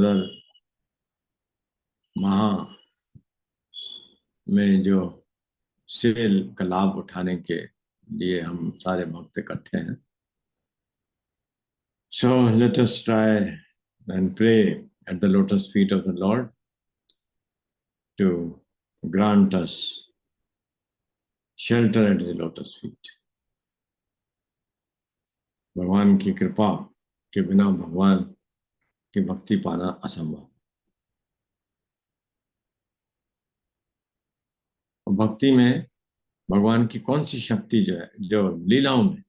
दामोदर महा में जो सेल का लाभ उठाने के लिए हम सारे भक्त इकट्ठे हैं. So let us try and pray at the lotus feet of the Lord to grant us shelter at the lotus feet. भगवान की कृपा के बिना भगवान की भक्ति पाना असंभव. और भक्ति में भगवान की कौन सी शक्ति जो है, जो लीलाओं में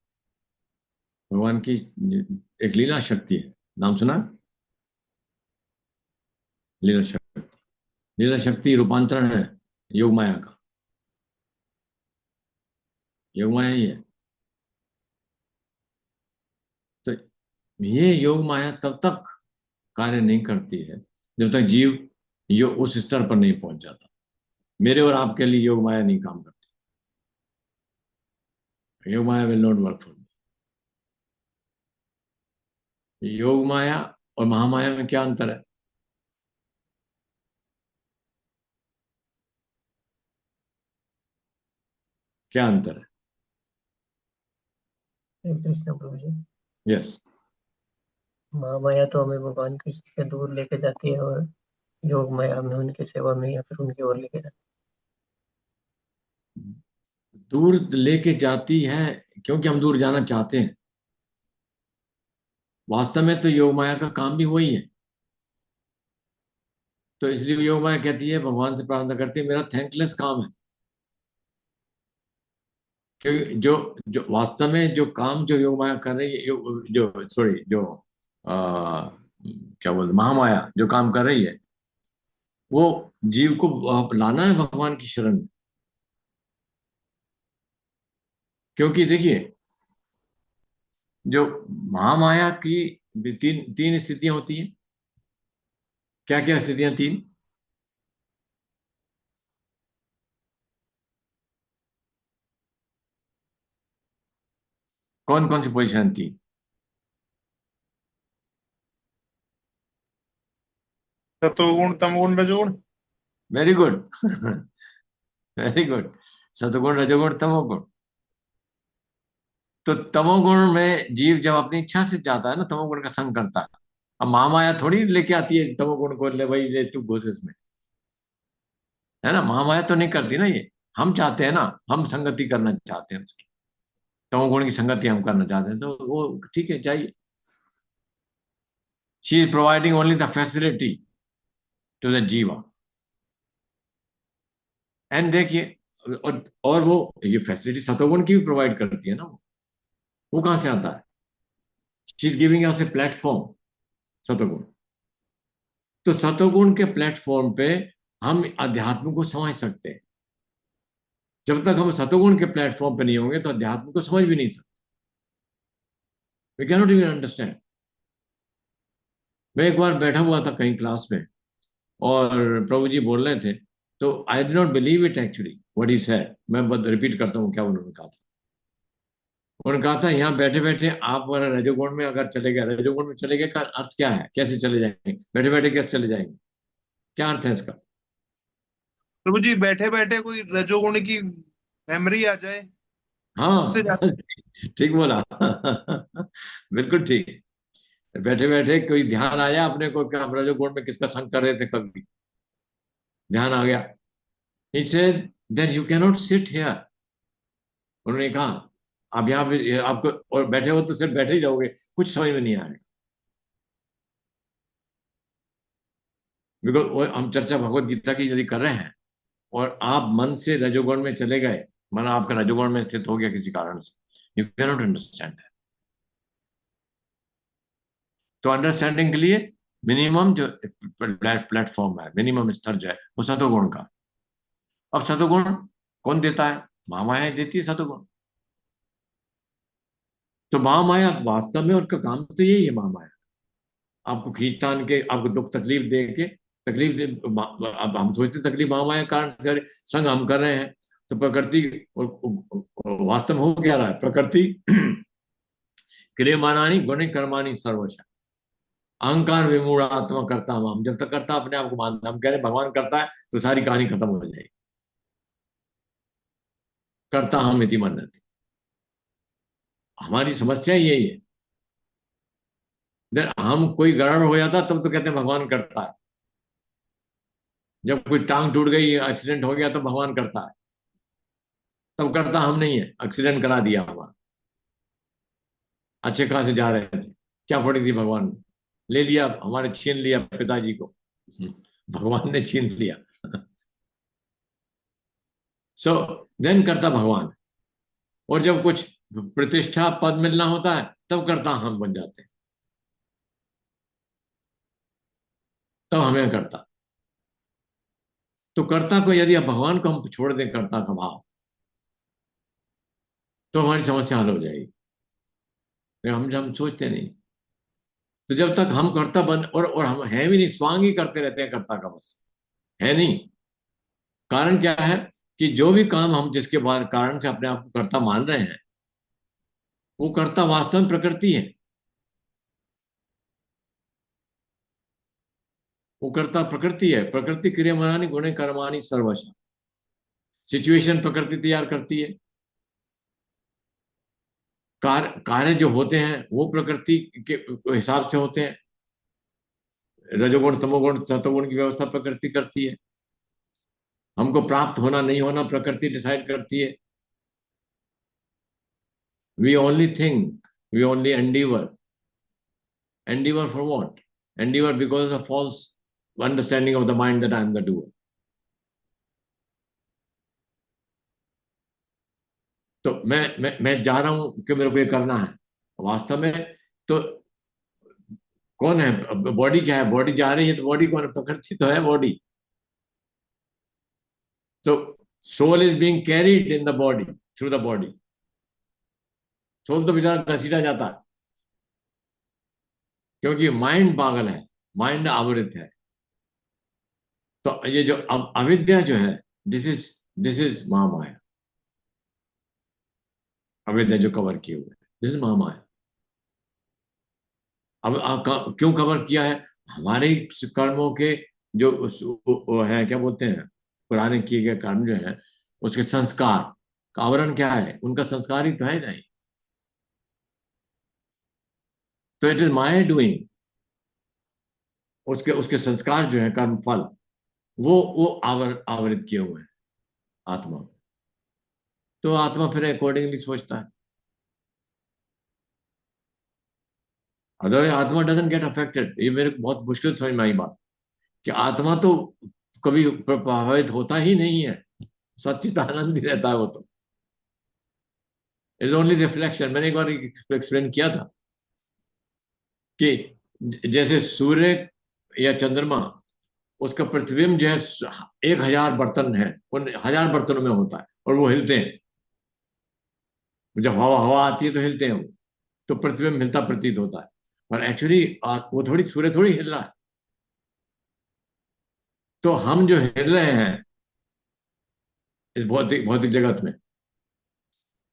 भगवान की एक लीला शक्ति है. नाम सुना? लीला शक्ति. लीला शक्ति रूपांतरण है योग माया का. योग माया ही है. तो ये योग माया तब तक कार्य नहीं करती है जब तक जीव उस स्तर पर नहीं पहुंच जाता. मेरे और आपके लिए योग माया नहीं काम करती. Yogamaya will not work for me. Yogamaya और महामाया में क्या अंतर है? क्या अंतर है? कृष्ण प्रभु जी, यस. महामाया तो हमें भगवान कृष्ण से दूर लेके जाती है और योग माया हमें उनकी सेवा में या फिर उनकी ओर लेके जाती दूर लेके जाती है क्योंकि हम दूर जाना चाहते हैं. वास्तव में तो योग माया का काम भी वही है. तो इसलिए योग माया कहती है, भगवान से प्रार्थना करती है, मेरा थैंकलेस काम है. क्योंकि जो जो वास्तव में जो काम जो योग माया कर रही है, जो सॉरी जो क्या बोलते महामाया जो काम कर रही है, वो जीव को लाना है भगवान की शरण में. क्योंकि देखिए, जो महामाया की तीन तीन स्थितियां होती हैं. क्या क्या स्थितियां? तीन. कौन कौन सी पोजीशन थी? सतोगुण तमोगुण रजोगुण. Very good. Very good. सतगुण रजोगुण तमोगुण. तो तमोगुण में जीव जब अपनी इच्छा से जाता है ना, तमोगुण का संग करता है. अब महामाया थोड़ी लेके आती है तमोगुण को, ले भाई ले तू घुस इसमें. है ना? महामाया तो नहीं करती ना ये. हम चाहते हैं ना, हम संगति करना चाहते हैं उसकी. तमोगुण की संगति हम करना चाहते हैं, तो वो ठीक है, चाहिए. She is providing only the facility to the jiva. And देखिए, और वो ये फैसिलिटी सतोगुण की भी प्रोवाइड करती है ना. वो कहां से आता है? She is giving us a platform. सतोगुण. तो सतोगुण के प्लेटफॉर्म पे हम अध्यात्म को समझ सकते हैं. जब तक हम सतोगुण के प्लेटफॉर्म पे नहीं होंगे तो अध्यात्म को समझ भी नहीं सकते. We can not even understand. मैं एक बार बैठा हुआ था कहीं क्लास में, और प्रभु जी बोल रहे थे, तो I did not believe it actually what he said. मैं रिपीट करता हूँ क्या उन्होंने कहा था. उन्होंने कहा था, यहाँ बैठे बैठे आप अगर रजोगुण में अगर चले गए, रजोगुण में चले गए का अर्थ क्या है? कैसे चले जाएंगे? बैठे बैठे कैसे चले जाएंगे? क्या अर्थ है इसका? प्रभु जी, बैठे बैठे कोई रजोगुण की मेमोरी आ जाए, उससे हाँ. जाते. ठीक बोला. बिल्कुल ठीक. बैठे बैठे कोई ध्यान आया अपने को, क्या हम रजोगुण में किसका संग कर रहे थे, कभी ध्यान आ गया. He said then you can not sit here. उन्होंने कहा, आप यहाँ पे आपको और बैठे हो तो सिर्फ बैठे ही जाओगे, कुछ समझ में नहीं आएगा. बिकॉज हम चर्चा भगवत गीता की यदि कर रहे हैं और आप मन से रजोगुण में चले गए, मन आपका रजोगुण में स्थित हो गया किसी कारण से, यू कैन नॉट अंडरस्टैंड. तो अंडरस्टैंडिंग के लिए मिनिमम जो प्लेटफॉर्म है, मिनिमम स्तर जो है, वो सतोगुण का. अब सतोगुण कौन देता है? महामाया देती है सतोगुण. तो महामाया वास्तव में उनका काम तो यही है. महामाया आपको खींच तान के, आपको दुख तकलीफ दे के, तकलीफ दे. अब हम सोचते तकलीफ महामाया के कारण से संग हम कर रहे हैं. तो प्रकृति वास्तव में हो क्या रहा है? प्रकृति क्रियमाणानी गुण कर्माणी सर्वश. अहंकार विमूढ़ आत्मा करता हम, जब तक करता अपने आप को मानता, हम कह रहे भगवान करता है तो सारी कहानी खत्म हो जाएगी। करता हम इति मन्यते, हमारी समस्या यही है। हम कोई गड़बड़ हो जाता तब तो कहते हैं भगवान करता है, जब कोई टांग टूट गई, एक्सीडेंट हो गया तो भगवान करता है, तब करता हम नहीं है, एक्सीडेंट करा दिया हमारा, अच्छे खासे जा रहे थे, क्या पड़ी थी भगवान ने, ले लिया हमारे, छीन लिया पिताजी को, भगवान ने छीन लिया। सो देन करता भगवान। और जब कुछ प्रतिष्ठा पद मिलना होता है तब करता हम बन जाते हैं, तब हमें करता। तो कर्ता को यदि अब भगवान को हम छोड़ दें, कर्ता का भाव, तो हमारी समस्या हल हो जाएगी। लेकिन हम सोचते नहीं। तो जब तक हम कर्ता बन, और हम है भी नहीं, स्वांग ही करते रहते हैं कर्ता का, बस है नहीं। कारण क्या है कि जो भी काम हम जिसके बाद कारण से अपने आप को कर्ता मान रहे हैं, वो कर्ता वास्तव में प्रकृति है। वो कर्ता प्रकृति है। प्रकृति क्रियमाणानि गुणे कर्माणि सर्वशः। सिचुएशन प्रकृति तैयार करती है, कार्य जो होते हैं वो प्रकृति के हिसाब से होते हैं। रजोगुण तमोगुण सतोगुण की व्यवस्था प्रकृति करती है। हमको प्राप्त होना नहीं होना प्रकृति डिसाइड करती है। We only think, we only endeavour. Endeavour for what? Endeavour because of false understanding of the mind that I am the doer. तो मैं जा रहा हूं कि मेरे को ये करना है, वास्तव में तो कौन है? बॉडी क्या है? बॉडी जा रही है तो बॉडी कौन है? प्रकृति तो है बॉडी। तो soul is being carried in the body, through the body. Soul तो बेचारा घसीटा जाता है, क्योंकि माइंड पागल है, माइंड आवृत है। तो ये जो अविद्या जो है, दिस इज महामाया। अविद्या जो कवर किए हुए, दिस इज महामाया। अब क्यों कवर किया है? हमारे कर्मों के जो वो है, क्या बोलते हैं, पुराने किए गए कर्म जो है, उसके संस्कार का आवरण क्या है? उनका संस्कार ही तो है नहीं। तो इट इज माय डूइंग। उसके उसके संस्कार जो है, कर्म फल, वो आवृत किए हुए हैं आत्मा को। तो आत्मा फिर अकॉर्डिंगली सोचता है। अदरवाइज आत्मा डजंट गेट अफेक्टेड। ये मेरे को बहुत मुश्किल समझ में आई बात, कि आत्मा तो कभी प्रभावित होता ही नहीं है, सच्चित आनंद ही रहता है वो तो। It is only reflection. मैंने एक बार एक्सप्लेन किया था कि जैसे सूर्य या चंद्रमा, उसका प्रतिबिंब जो है 1,000 बर्तन है, उन 1,000 बर्तनों में होता है, और वो हिलते हैं। जब हवा हवा आती है तो हिलते हैं वो, तो प्रतिबिंब हिलता प्रतीत होता है। पर एक्चुअली वो थोड़ी, सूर्य थोड़ी हिल रहा है। तो हम जो हिल रहे हैं इस भौतिक भौतिक जगत में,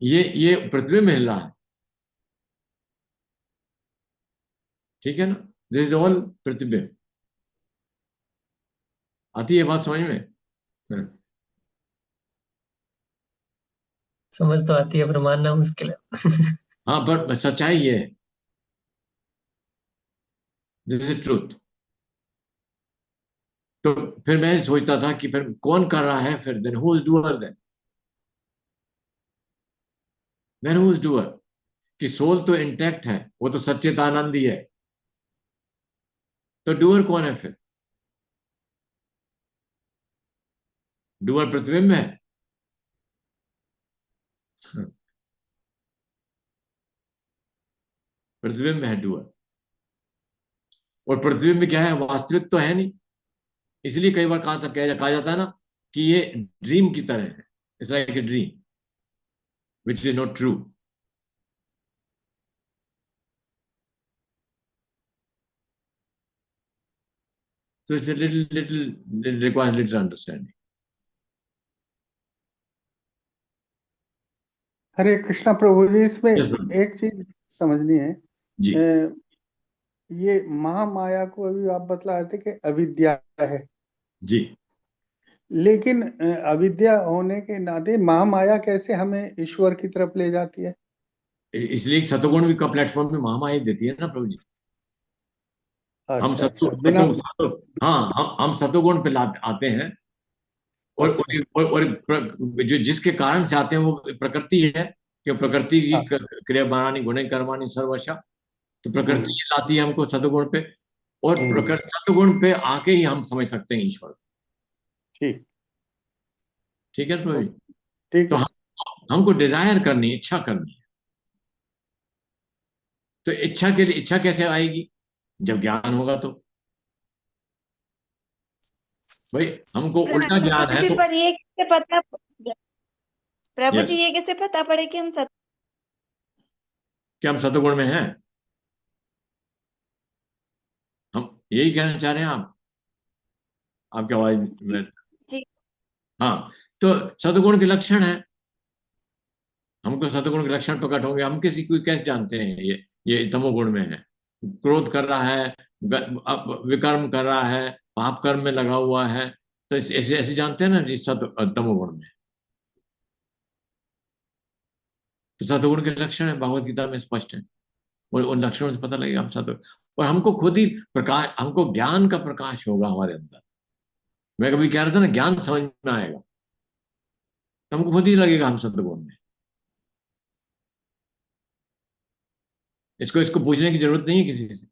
ये प्रतिबिंब हिल रहा है। ठीक है ना? दिस इज ऑल प्रतिबिंब। आती है बात समझ में? समझ तो आती है पर मानना मुश्किल है। हाँ, पर सच्चाई ये है, दिस इज ट्रूथ। तो फिर मैं सोचता था कि फिर कौन कर रहा है? फिर then who is doer? Then who is doer? कि सोल तो इंटैक्ट है, वो तो सच्चित आनंद ही है। तो डूअर कौन है फिर? डूअर प्रतिबिंब है। प्रतिबिंब है डूअर। और प्रतिबिंब क्या है? वास्तविक तो है नहीं। इसलिए कई बार कहा जाता है ना कि ये ड्रीम की तरह है। It's like a dream which is not true. So it's a little requires little understanding. हरे कृष्णा प्रभु जी, इसमें Yes, brother. एक चीज समझनी है। जी। अ, ये महामाया को अभी आप बतला रहे थे कि अविद्या है, जी। लेकिन अविद्या होने के नाते महामाया कैसे हमें ईश्वर की तरफ ले जाती है? इसलिए सतोगुण भी का प्लेटफॉर्म में महामाया देती है ना प्रभु जी। हम अच्छा अच्छा, बिना हाँ, हम सतोगुण पे आते हैं, और अच्छा। जो जिसके कारण से आते हैं वो प्रकृति है, कि प्रकृति की हाँ। क्रिया बनानी गुणे कर्माणि सर्वशा। तो प्रकृति हम्म। ही लाती है हमको सतोगुण पे, और हम्म। सतोगुण पे आके ही हम समझ सकते हैं ईश्वर। ठीक। ठीक है प्रभु तो जी। ठीक तो है। हमको डिजायर करनी है, इच्छा करनी है। तो इच्छा के लिए, इच्छा कैसे आएगी? जब ज्ञान होगा तो। भाई हमको उल्टा ज्ञान प्रभु है जी, तो। पर ये कैसे पता, प्रभु यस, जी ये कैसे पता पड़े कि हम कि हम सतोगुण में हैं? हम यही कहना चाह रहे हैं आप? आपकी आवाज में। जी। हाँ, तो सतगुण के लक्षण है, हमको सतगुण के लक्षण प्रकट होंगे। हम किसी को कैसे जानते हैं ये तमोगुण में है? क्रोध कर रहा है, विकर्म कर रहा है, पाप कर्म में लगा हुआ है, तो ऐसे ऐसे जानते हैं ना जी तमोगुण में। तो सतगुण के लक्षण है, भगवत गीता में स्पष्ट है, और उन लक्षणों से पता लगेगा हम सत। और हमको खुद ही प्रकाश, हमको ज्ञान का प्रकाश होगा हमारे अंदर। मैं कभी कह रहा था ना, ज्ञान समझ में आएगा तो हमको खुद ही लगेगा हम सतगुण में। इसको इसको पूछने की जरूरत नहीं है किसी से।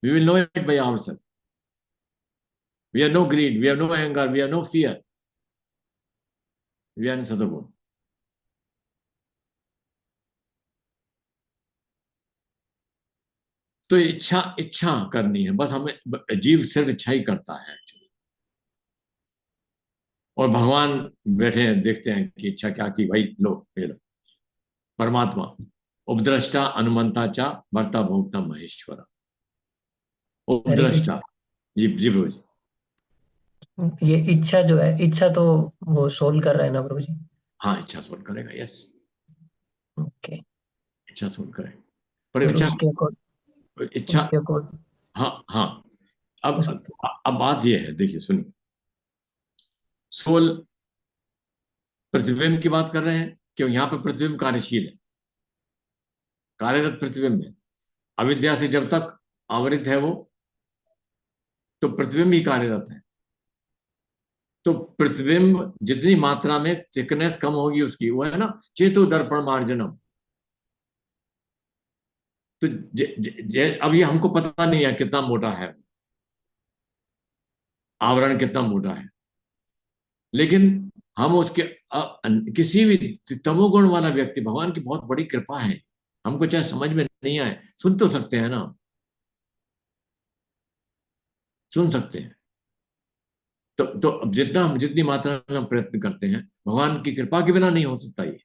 We will know it by ourself. We have no greed, we have no anger, we have no fear, we are in सतगुण। तो इच्छा, इच्छा करनी है बस हमें। जीव सिर्फ इच्छा ही करता है actually। और भगवान बैठे हैं, देखते हैं कि इच्छा क्या की, भाई लो ये लो। परमात्मा उपद्रष्टा अनुमंता चा भर्ता भोक्ता महेश्वरा। हरे कृष्ण। उपद्रष्टा। जी जी प्रभु जी। ये इच्छा जो है, इच्छा तो वो सोल्व कर रहा है ना प्रभु जी? हाँ, इच्छा सोल्व करेगा, यस। ओके। इच्छा सोल्व करेगा, पर फिर इच्छा, इच्छा। उसके अकॉर्डिंग हाँ हाँ। अब उस अब बात यह है, देखिए सुनिए। सोल प्रतिबिंब की बात कर रहे हैं, क्यों? यहाँ पे प्रतिबिंब कार्यशील है, कार्यरत प्रतिबिंब है। अविद्या से जब तक आवृत है वो, तो प्रतिबिंब ही कार्यरत है। तो प्रतिबिंब जितनी मात्रा में थिकनेस कम होगी उसकी, वो है ना चेतु दर्पण मार्जनम। तो अब ये हमको पता नहीं है कितना मोटा है, आवरण कितना मोटा है, लेकिन हम उसके किसी भी तमोगुण वाला व्यक्ति, भगवान की बहुत बड़ी कृपा है, हमको चाहे समझ में नहीं आए, सुन तो सकते हैं ना, सुन सकते हैं। तो अब जितना हम, जितनी मात्रा में हम प्रयत्न करते हैं, भगवान की कृपा के बिना नहीं हो सकता ये।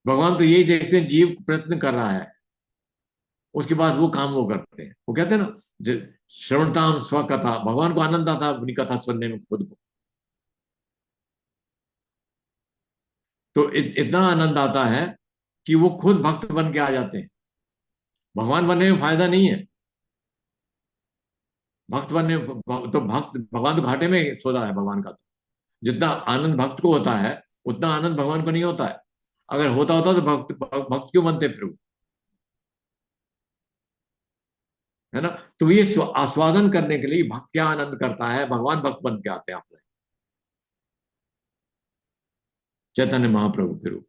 भगवान तो यही देखते हैं जीव प्रयत्न कर रहा है, उसके बाद वो काम वो करते हैं। वो कहते हैं ना, श्रवणताम स्व कथा, भगवान को आनंद आता है अपनी कथा सुनने में खुद को। तो इतना आनंद आता है कि वो खुद भक्त बन के आ जाते हैं। भगवान बनने में फायदा नहीं है, भक्त बनने तो भक्त, भगवान तो घाटे में सौदा है भगवान का। तो जितना आनंद भक्त को होता है, उतना आनंद भगवान को नहीं होता है। अगर होता होता तो भक्त भक्त क्यों बनते फिर वो? है ना? तो ये आस्वादन करने के लिए भक्त क्या आनंद करता है, भगवान भक्त बन के आते हैं अपने चैतन्य महाप्रभु के रूप।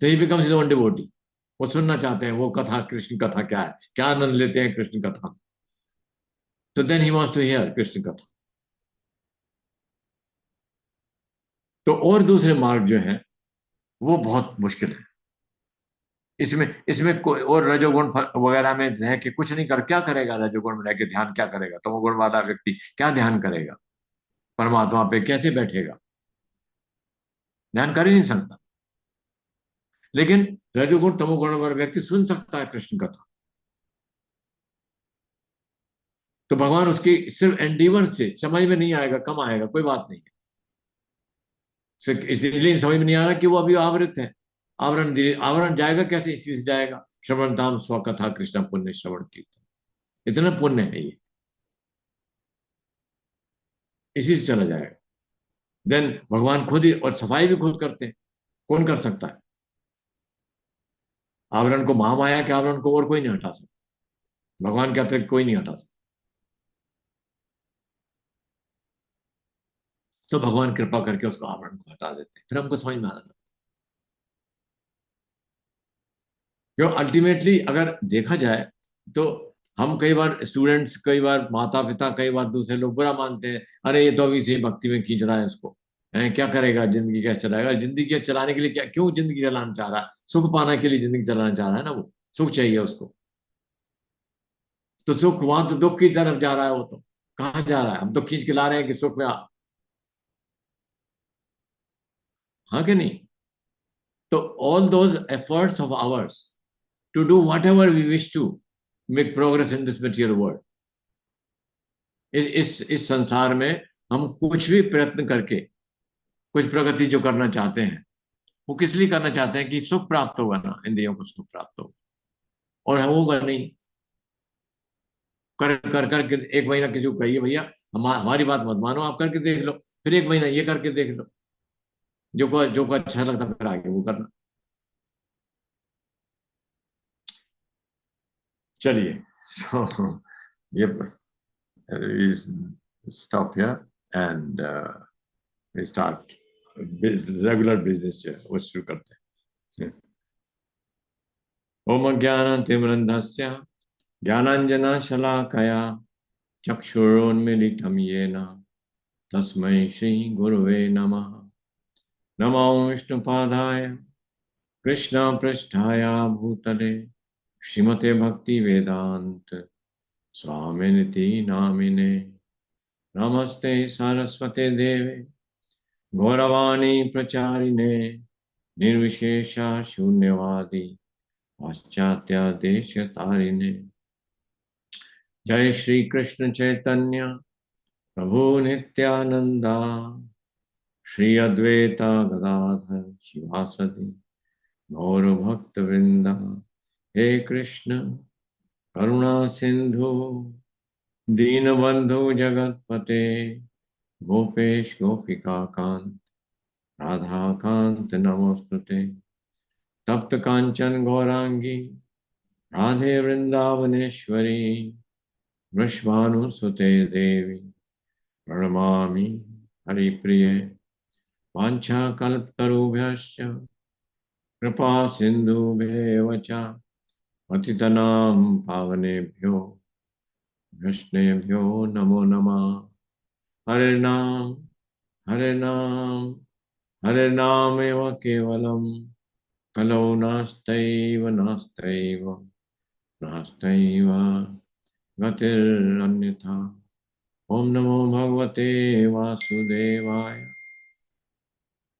तो ही बिकम्स हिज ओन डिवोटी। वो सुनना चाहते हैं वो कथा, कृष्ण कथा क्या है, क्या आनंद लेते हैं कृष्ण कथा में। तो then he wants to hear Krishna katha. तो और दूसरे मार्ग जो है वो बहुत मुश्किल है। इसमें इसमें कोई और रजोगुण वगैरह में रह के कुछ नहीं कर, क्या करेगा? रजोगुण में रह के ध्यान क्या करेगा? तमोगुण वाला व्यक्ति क्या ध्यान करेगा? परमात्मा पे कैसे बैठेगा? ध्यान कर ही नहीं सकता। लेकिन रजोगुण तमोगुण वाला व्यक्ति सुन सकता है कृष्ण कथा। तो भगवान उसकी सिर्फ एंडीवर से, समझ में नहीं आएगा, कम आएगा, कोई बात नहीं है, इसलिए समझ में नहीं आ रहा कि वो अभी आवृत है। आवरण धीरे, आवरण जाएगा कैसे? इसी से जाएगा, श्रवण धाम स्वकथा कृष्ण पुण्य श्रवण कीर्तन, इतना पुण्य है ये, इसी से चला जाएगा। देन भगवान खुद ही, और सफाई भी खुद करते हैं, कौन कर सकता है? आवरण को, महामाया के आवरण को और कोई नहीं हटा सकता, भगवान के अतिरिक्त कोई नहीं हटा सकता। तो भगवान कृपा करके उसको, आवरण को हटा देते हैं, फिर हमको समझ में आना। क्यों? अल्टीमेटली अगर देखा जाए तो हम कई बार स्टूडेंट्स, कई बार माता पिता, कई बार दूसरे लोग बुरा मानते हैं, अरे ये तो अभी से ही भक्ति में खींच रहा है इसको, क्या करेगा, जिंदगी कैसे चलाएगा? जिंदगी के चलाने के लिए क्या, क्यों जिंदगी चलाना चाह रहा है? सुख पाने के लिए जिंदगी चलाना चाह रहा है ना, वो सुख चाहिए उसको। तो सुख, वहां तो दुख की तरफ जा रहा है वो, तो कहाँ जा रहा है? हम तो खींच के ला रहे हैं कि सुख में आ। हाँ कि नहीं? तो all those efforts of ours to do whatever we wish to make progress in this material world, इस संसार में हम कुछ भी प्रयत्न करके कुछ प्रगति जो करना चाहते हैं, वो किस लिए करना चाहते हैं? कि सुख प्राप्त होगा ना, इंद्रियों को सुख प्राप्त होगा, और होगा नहीं। कर कर करके एक महीना किसी को कहिए भैया हमारी बात मत मानो, आप करके देख लो, फिर एक महीना ये करके देख लो, जो को अच्छा लगता फिर आगे वो करना। चलिए, so ये stop here and start regular business जो है वो शुरू करते हैं। ओम ज्ञानतिमिरन्धस्य ज्ञानाञ्जनशलाकया चक्षुरुन्मीलितं येन तस्मै श्रीगुरवे नमः। नमो विष्णुपादाय कृष्णपृष्ठाय भूतले श्रीमते भक्तिवेदान्त स्वामिनिति नामिने। नमस्ते सरस्वते देवे गौरवाणी प्रचारिणे निर्विशेषा शून्यवादी पाश्चात्य देश तारिणे। जय श्री कृष्ण चैतन्य प्रभु नित्यानंदा श्री अद्वैता गदाधर शिवासदि गौर भक्त वृंदा। हे कृष्ण करुणा सिंधु दीनबंधु जगतपते गोपेश गोपिका कांत राधा कांत नमोस्तुते। तप्त कांचन गौरांगी राधे वृंदावनेश्वरी वृषभानुसुते देवी प्रणमामि हरिप्रिये। वाञ्छाकल्पतरुभ्यश्च कृपा सिन्धुभ्येव च पतितनां पावनेभ्यो वैष्णवेभ्यो नमो नमः। हरे नाम हरे नामेव केवलं कलौ नास्तैव नास्तैव नास्तैव गतिरन्यथा। ओम नमो भगवते वासुदेवाय।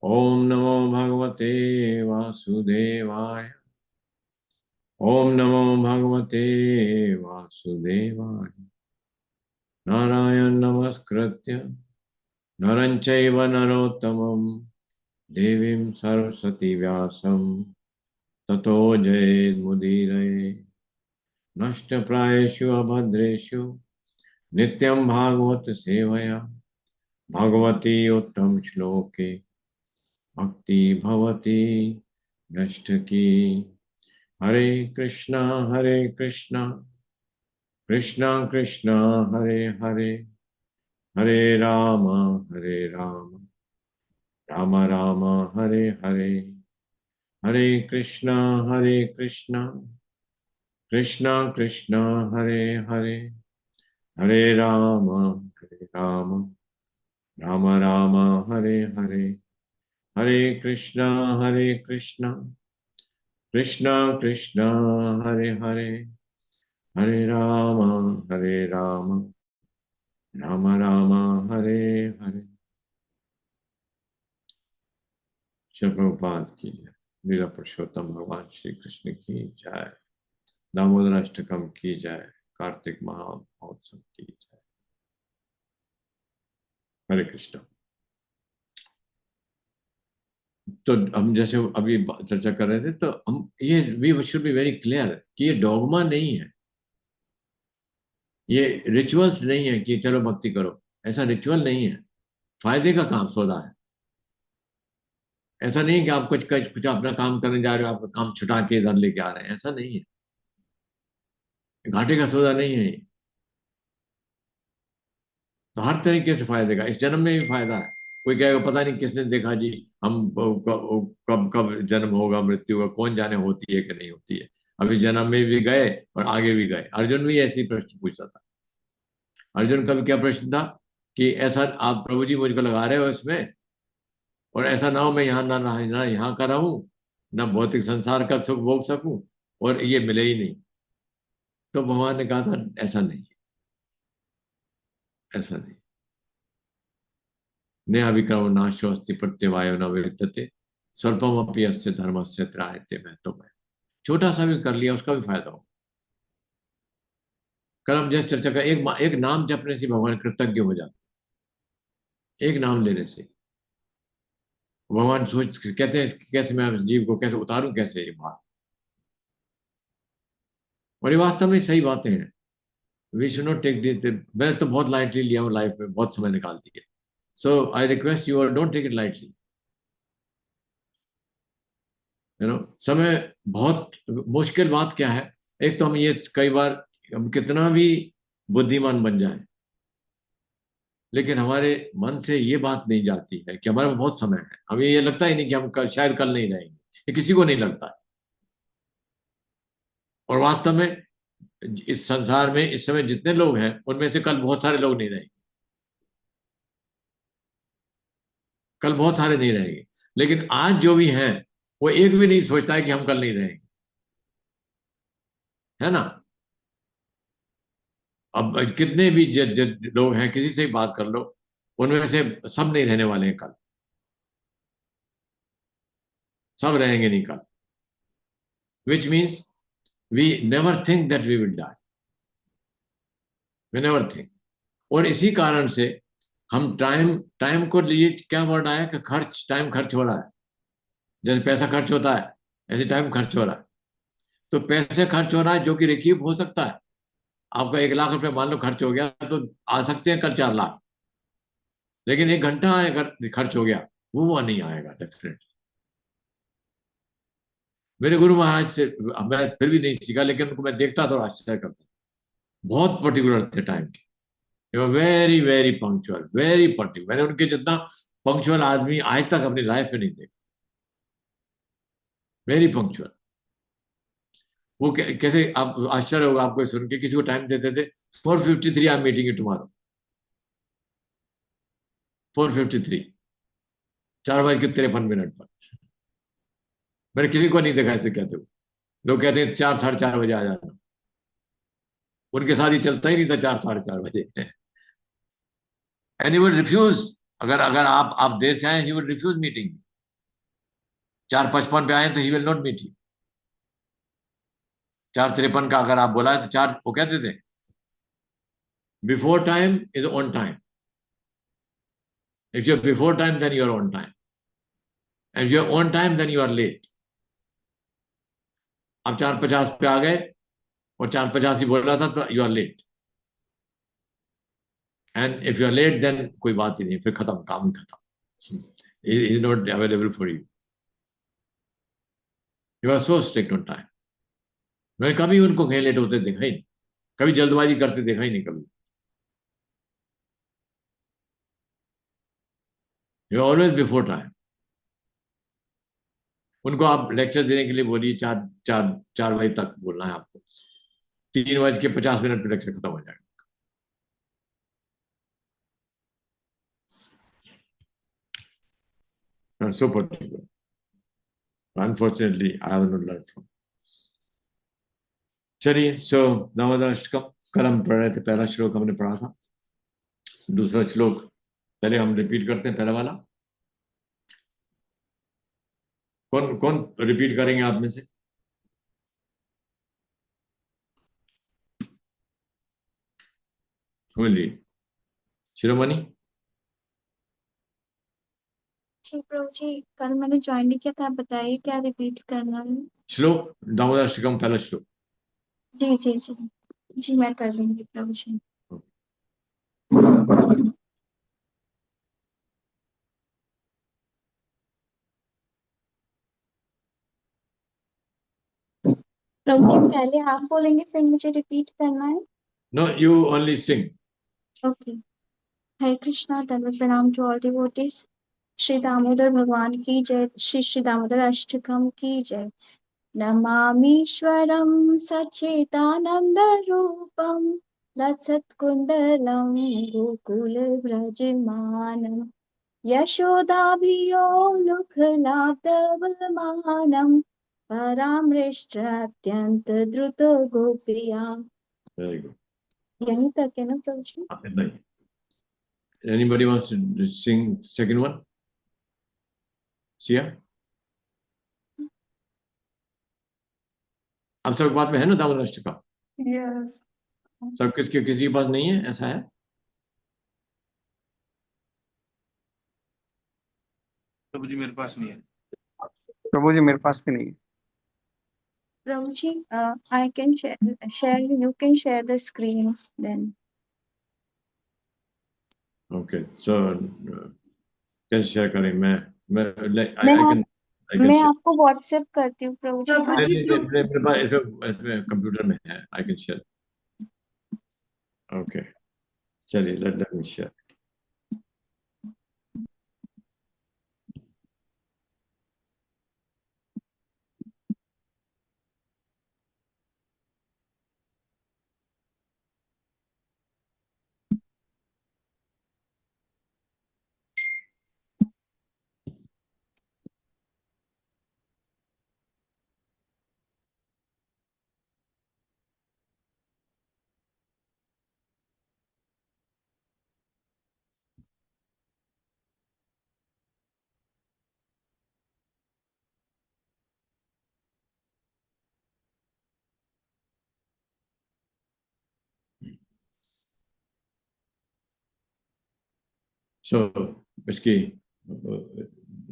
ओम नमो भगवते वासुदेवाय। ओम नमो भगवते वासुदेवाय। नारायण नमस्कृत्य नरं चैव नरोत्तमं देवीं सरस्वती व्यासं ततो जयेन्मुदीरये। नष्टप्रायेषु अभद्रेषु नित्यं भागवत सेवया भगवती उत्तम श्लोके भक्ति भवती नष्ट की। हरे कृष्णा कृष्णा कृष्णा हरे हरे, हरे राम राम राम हरे हरे। हरे कृष्णा कृष्णा कृष्णा हरे हरे, हरे राम राम राम हरे हरे। हरे कृष्णा कृष्णा कृष्णा हरे हरे, हरे राम राम राम हरे हरे। श्री प्रभुपाद की जय। लीला पुरुषोत्तम भगवान श्री कृष्ण की जय। दामोदर अष्टकम की जय। कार्तिक महोत्सव की जय। हरे कृष्ण। तो हम जैसे अभी चर्चा कर रहे थे, तो हम ये we should be very clear कि ये डॉगमा नहीं है, ये रिचुअल्स नहीं है कि चलो भक्ति करो। ऐसा रिचुअल नहीं है, फायदे का काम सौदा है। ऐसा नहीं है कि आप कुछ कुछ कुछ अपना काम करने जा रहे हो, आपका काम छुटा के इधर लेके आ रहे हैं, ऐसा नहीं है। घाटे का सौदा नहीं है ये। तो हर तरीके से फायदे का, इस जन्म में भी फायदा है। कोई कहेगा पता नहीं किसने देखा जी, हम कब कब जन्म होगा, मृत्यु का कौन जाने, होती है कि नहीं होती है। अभी जन्म में भी गए और आगे भी गए। अर्जुन भी ऐसे ही प्रश्न पूछता था। अर्जुन का भी क्या प्रश्न था कि ऐसा आप प्रभु जी मुझको लगा रहे हो इसमें, और ऐसा ना हो मैं यहाँ ना यहाँ का रहूं, ना भौतिक संसार का सुख भोग सकूं, और ये मिले ही नहीं। तो भगवान ने कहा था ऐसा नहीं, ऐसा नहीं। ने अभिक्रम नाशोस्ति प्रत्यवायो न विद्यते, स्वल्पम अपि अस्य धर्मस्य त्रायते महत्वम। छोटा सा भी कर लिया उसका भी फायदा हो। कल हम जैसे चर्चा कर, एक नाम जपने से भगवान कृतज्ञ हो जाते। एक नाम लेने से भगवान सोच कहते हैं कि कैसे मैं जीव को कैसे उतारूं, कैसे ये भार। और ये वास्तव में सही बातें हैं। We should not take the, मैं तो बहुत लाइटली लिया हूँ लाइफ में, बहुत समय निकाल दिए। So I request you, don't take it lightly. समय बहुत मुश्किल बात क्या है। एक तो हम ये कई बार, हम कितना भी बुद्धिमान बन जाए, लेकिन हमारे मन से ये बात नहीं जाती है कि हमारे पास बहुत समय है। हमें ये लगता ही नहीं कि हम शायद कल नहीं रहेंगे। ये किसी को नहीं लगता है। और वास्तव में इस संसार में इस समय जितने लोग हैं उनमें से कल बहुत सारे लोग नहीं रहेंगे। कल बहुत सारे नहीं रहेंगे, लेकिन आज जो भी हैं वो एक भी नहीं सोचता है कि हम कल नहीं रहेंगे, है ना। अब कितने भी लोग हैं, किसी से भी बात कर लो, उनमें से सब नहीं रहने वाले हैं कल। सब रहेंगे नहीं कल। Which means we never think that we will die, we never think. और इसी कारण से हम टाइम टाइम को लिए, क्या वर्ड आया कि खर्च, टाइम खर्च हो रहा है। जैसे पैसा खर्च होता है, ऐसे टाइम खर्च हो रहा है। तो पैसे खर्च हो रहा है जो कि रिकीव हो सकता है। आपका 1 लाख रुपए मान लो खर्च हो गया, तो आ सकते हैं कल 4 लाख। लेकिन 1 घंटा अगर खर्च हो गया, वो नहीं आएगा डेफिनेटली। मेरे गुरु महाराज से मैं फिर भी नहीं सीखा, लेकिन उनको मैं देखता था और आश्चर्य करता। बहुत पर्टिकुलर थे टाइम के, very very punctual, very particular. मैंने उनके जितना पंक्चुअल आदमी आज तक अपनी लाइफ में नहीं देखा। Very punctual. वो कैसे, आप आश्चर्य होगा आपको सुन के, किसी को टाइम देते थे 4:53 I am meeting you tomorrow. 4:53, 4:53 पर। मैंने किसी को नहीं देखा ऐसे कहते हुए। लोग कहते हैं 4, 4:30 बजे आ जाना। उनके साथ ही चलता ही नहीं था 4, 4:30 बजे। And he would refuse. अगर अगर आप देर से आए, ही वुड रिफ्यूज मीटिंग। 4:55 पे आए तो he will not meet you. 4:53 का अगर आप बोला है तो चार, वो कहते थे before time is on time. If you are before time then you are on time, and you are on time then you are late. आप 4:50 पे आ गए और 4:50 ही बोल रहा था तो you are late. And if you are late then कोई बात ही नहीं, फिर खत्म, काम ही खत्म। Is not available for you. You are so strict on time. मैं कभी उनको कहीं लेट होते देखा ही नहीं, कभी जल्दबाजी करते देखा ही नहीं कभी। You are always before time. उनको आप लेक्चर देने के लिए बोलिए, 4 बजे तक बोलना है आपको, 3:50 पे लेक्चर खत्म हो जाएगा। So particular. Unfortunately I have not learn from. चलिए, सो नवदष्टकम कल हम पढ़ रहे थे, पहला श्लोक हमने पढ़ा था। दूसरा श्लोक पहले हम रिपीट करते हैं, पहला वाला। कौन कौन रिपीट करेंगे आप में से? जी, शिरोमणि। जी प्रभु जी, कल मैंने ज्वाइन नहीं किया था, आप बताइए क्या रिपीट करना है। श्लोक दामोदराष्टकम पहला श्लोक। जी जी जी जी, मैं कर लूंगी प्रभु जी। प्रभु जी पहले आप बोलेंगे फिर मुझे रिपीट करना है। No, you only sing. Okay. Hare Krishna, दंडवत प्रणाम to all devotees. Shri Damodar भगवान की जय। श्री श्री दामोदर अष्टकम की जय। नमामीश्वरं सच्चिदानंद रूपम लसत्कुंडलं गोकुलव्रजमानं यशोदाभियोलुखलाब्धवमानं परामृष्टात्यंत द्रुतो गोप्रिया। Very good. यहीं तक है ना प्रभु जी? नहीं, anybody wants to sing second one? Sia, आप सबके पास में है ना दामोदराष्टकम? यस। सब किसी के पास नहीं है, ऐसा है? प्रभु जी मेरे पास नहीं है। प्रभु जी मेरे पास भी नहीं है। प्रभु जी, I can share, you can share the screen then. Okay, so कैसे शेयर करें? मैं मैं आई कैन शेयर। आपको व्हाट्सएप करती हूँ प्रभु जी। मेरे पास इसमें कंप्यूटर में है, आई कैन शेयर। ओके, चलिए, लेट मी शेयर। So, इसकी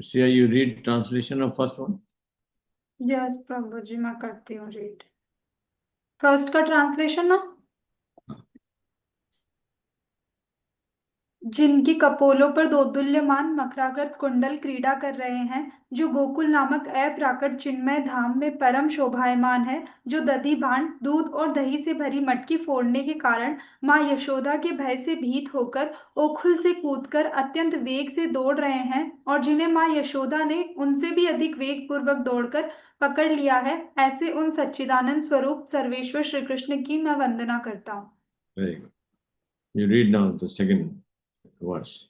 Sia, you read translation of first one? Yes प्रभु जी, मैं करती हूँ रीड। फर्स्ट का ट्रांसलेशन ना। जिनकी कपोलों पर दोदुल्यमान मकराकृत कुंडल क्रीड़ा कर रहे हैं, जो गोकुल नामक अप्राकृत चिन्मय धाम में परम शोभायमान है, जो दधि भांड दूध और दही से भरी मटकी फोड़ने के कारण माँ यशोदा के भय से भीत होकर ओखुल से कूदकर अत्यंत वेग से दौड़ रहे हैं, और जिन्हें माँ यशोदा ने उनसे भी अधिक वेग पूर्वक दौड़कर पकड़ लिया है, ऐसे उन सच्चिदानंद स्वरूप सर्वेश्वर श्री कृष्ण की मैं वंदना करता हूँ। Very good. You read now the second verse.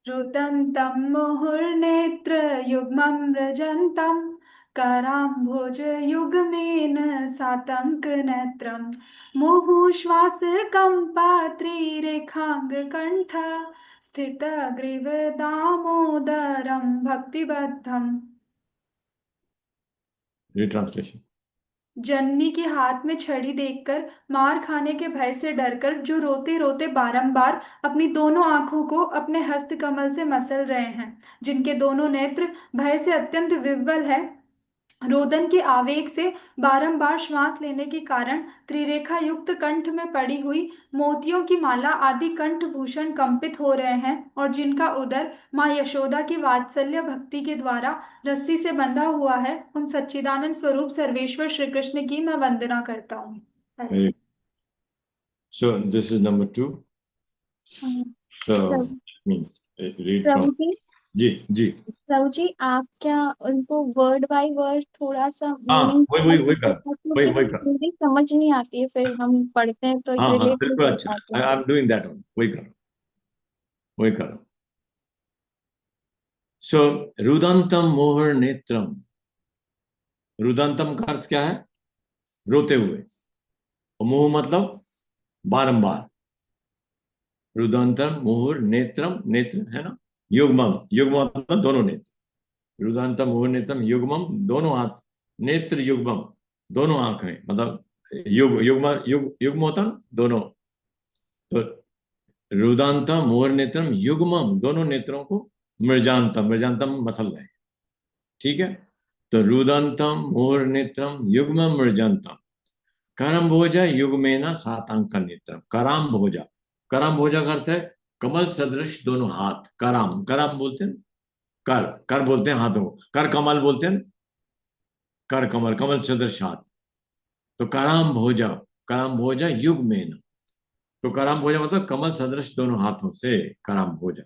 रुदन्तं मुहुर्नेत्रयुग्मं व्रजन्तं कराम्भोजयुग्मेन सातङ्कनेत्रं मुहुश्वासकम्पात्रिरेखाङ्गकण्ठ स्थितग्रीवदामोदरं भक्तिबद्धम्। Retranslation. जननी के हाथ में छड़ी देखकर मार खाने के भय से डरकर जो रोते रोते बारंबार अपनी दोनों आंखों को अपने हस्त कमल से मसल रहे हैं, जिनके दोनों नेत्र भय से अत्यंत विह्वल है, रोदन के आवेग से बारंबार श्वास लेने के कारण त्रिरेखा युक्त कंठ में पड़ी हुई मोतियों की माला आदि कंठ भूषण कंपित हो रहे हैं, और जिनका उदर माँ यशोदा की वात्सल्य भक्ति के द्वारा रस्सी से बंधा हुआ है, उन सच्चिदानंद स्वरूप सर्वेश्वर श्री कृष्ण की मैं वंदना करता हूँ। Very. So this is number 2. So means read from. प्रभु जी, जी प्रभु जी, आप क्या उनको वर्ड बाय वर्ड थोड़ा सा हाँ, मीनिंग वही कर, क्योंकि वही कर। हिंदी समझ नहीं आती है, फिर हम पढ़ते हैं तो हाँ रिलेट नहीं बिल्कुल, कर अच्छा, पाते हैं। I am doing that one. वही करो। सो रुदंतम मोहर नेत्रम। रुदंतम का अर्थ क्या है? रोते हुए। और मोह मतलब बारंबार। रुदंतम मोहर नेत्रम, नेत्र है ना, युग्मम, युग्म मतलब दोनों नेत्र। रुदंतम मोहर नेत्रम युग्मम, दोनों हाथ, नेत्र युग्मम, दोनों आंखें, मतलब युग्म होता ना, दोनों। तो रुदांतम मोहर नेत्रम युग्मम, दोनों नेत्रों को मृजांतम, मृजांतम मसल रहे हैं, ठीक है। तो रुदंतम मुहुर नेत्रम युग्म मृजांतम करम भोजा युग्मेना सातांक नेत्रम। कराम भोजा, कराम भोजा का अर्थ है कमल सदृश दोनों हाथ। कराम, कराम बोलते हैं, कर, कर बोलते हैं हाथों को, कर कमल बोलते हैं, कर कमल, कमल सदृश हाथ। तो कराम भोजा, कराम भोजा युग्मेना, तो कराम भोजा मतलब कमल सदृश दोनों हाथों से कराम भोजा।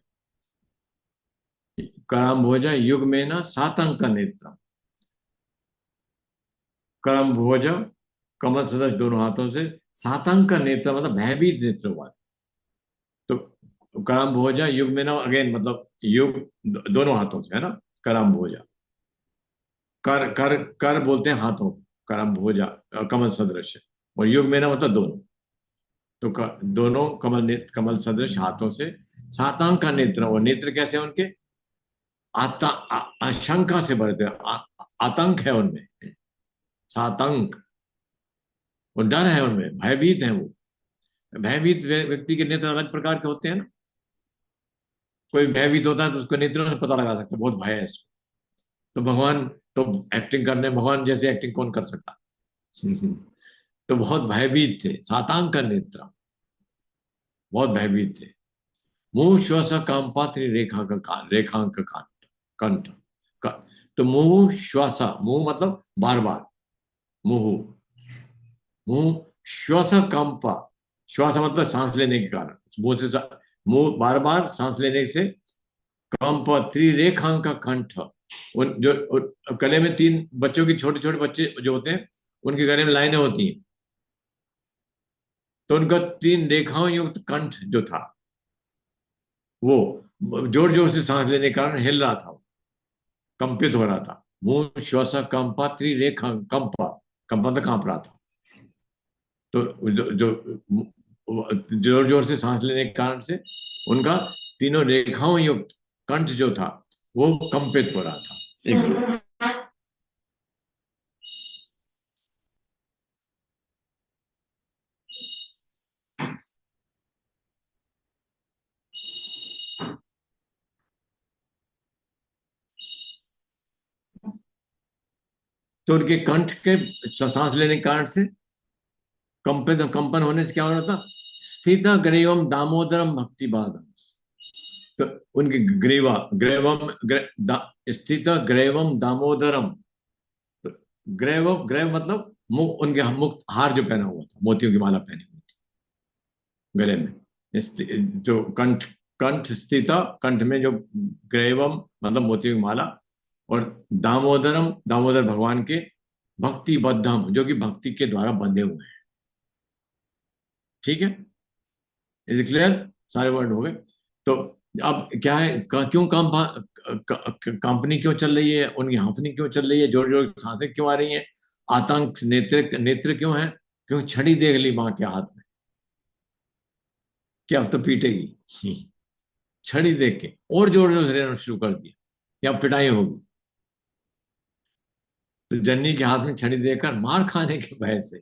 कराम भोजा युग्मेना सातांक नेत्रम, करम भोज कमल सदृश दोनों हाथों से, सातंक नेत्र मतलब भयभीत नेत्र वाले। तो करम भोजा युग में ना, अगेन मतलब युग दोनों हाथों से है ना, करम भोजा। कर कर कर बोलते हैं हाथों, करम भोजा कमल सदृश, और युग में ना मतलब दोनों। तो दोनों कमल सदृश हाथों से, सातांक का नेत्र, और नेत्र कैसे हैं उनके, आशंका से भरते, आतंक है उनमें, सातंक, वो डर है उनमें, भयभीत है वो। भयभीत व्यक्ति के नेत्र अलग प्रकार के होते हैं ना। कोई भयभीत होता है तो उसको नेत्रों से पता लगा सकते हैं, बहुत भय है इसको। तो भगवान तो एक्टिंग करने, भगवान जैसे एक्टिंग कौन कर सकता। तो बहुत भयभीत थे, सातांक का नेत्र, बहुत भयभीत थे। मुंह श्वास कामपात्री रेखा का रेखांक कांट कंठ का। तो मुंह श्वासा, मुंह मतलब बार बार, मुंह मुंह श्वास कंपा, श्वास मतलब सांस लेने के कारण, मुंह से मुंह बार बार सांस लेने से, कंप त्रिरेखांक का कंठ, उन जो गले में तीन बच्चों की, छोटे छोटे बच्चे जो होते हैं उनके गले में लाइनें होती हैं, तो उनका तीन रेखाओं युक्त कंठ जो था वो जोर जोर से सांस लेने के कारण हिल रहा था, कंपित हो रहा था। मुंह श्वास कंपा त्रिरेखा, कंपा, कंपा तो कांप रहा था। तो जो जोर जोर से सांस लेने के कारण से उनका तीनों रेखाओं युक्त कंठ जो था वो कंपित हो रहा था। एक मिनट। तो उनके कंठ के सांस लेने के कारण से कंपित, कंपन होने से क्या हो रहा था, स्थित ग्रीवम दामोदरम भक्ति बाधम। तो उनके ग्रीवा, ग्रेवम स्थित ग्रेवम दामोदरम। तो ग्रेव, ग्रेव मतलब मुख, उनके मुक्त हार जो पहना हुआ था, मोतियों की माला पहनी हुई थी गले में, जो कंठ, कंठ स्थित, कंठ में जो ग्रेवम मतलब मोतियों की माला, और दामोदरम, दामोदर भगवान के भक्ति बद्धम, जो कि भक्ति के द्वारा बंधे हुए हैं। ठीक है, इज क्लियर, सारे वर्ड हो गए। तो अब क्या है, क्यों काम, कंपनी क्यों चल रही है, उनकी हाफनी क्यों चल रही है, जोर जोर सांसें क्यों आ रही हैं, आतंक, नेत्र, नेत्र क्यों है, क्यों छड़ी देख ली मां के हाथ में, क्या अब तो पीटेगी, छड़ी देख के और जोर जोर से रहना शुरू कर दिया, या पिटाई होगी। तो जन्नी के हाथ में छड़ी देकर मार खाने के भय से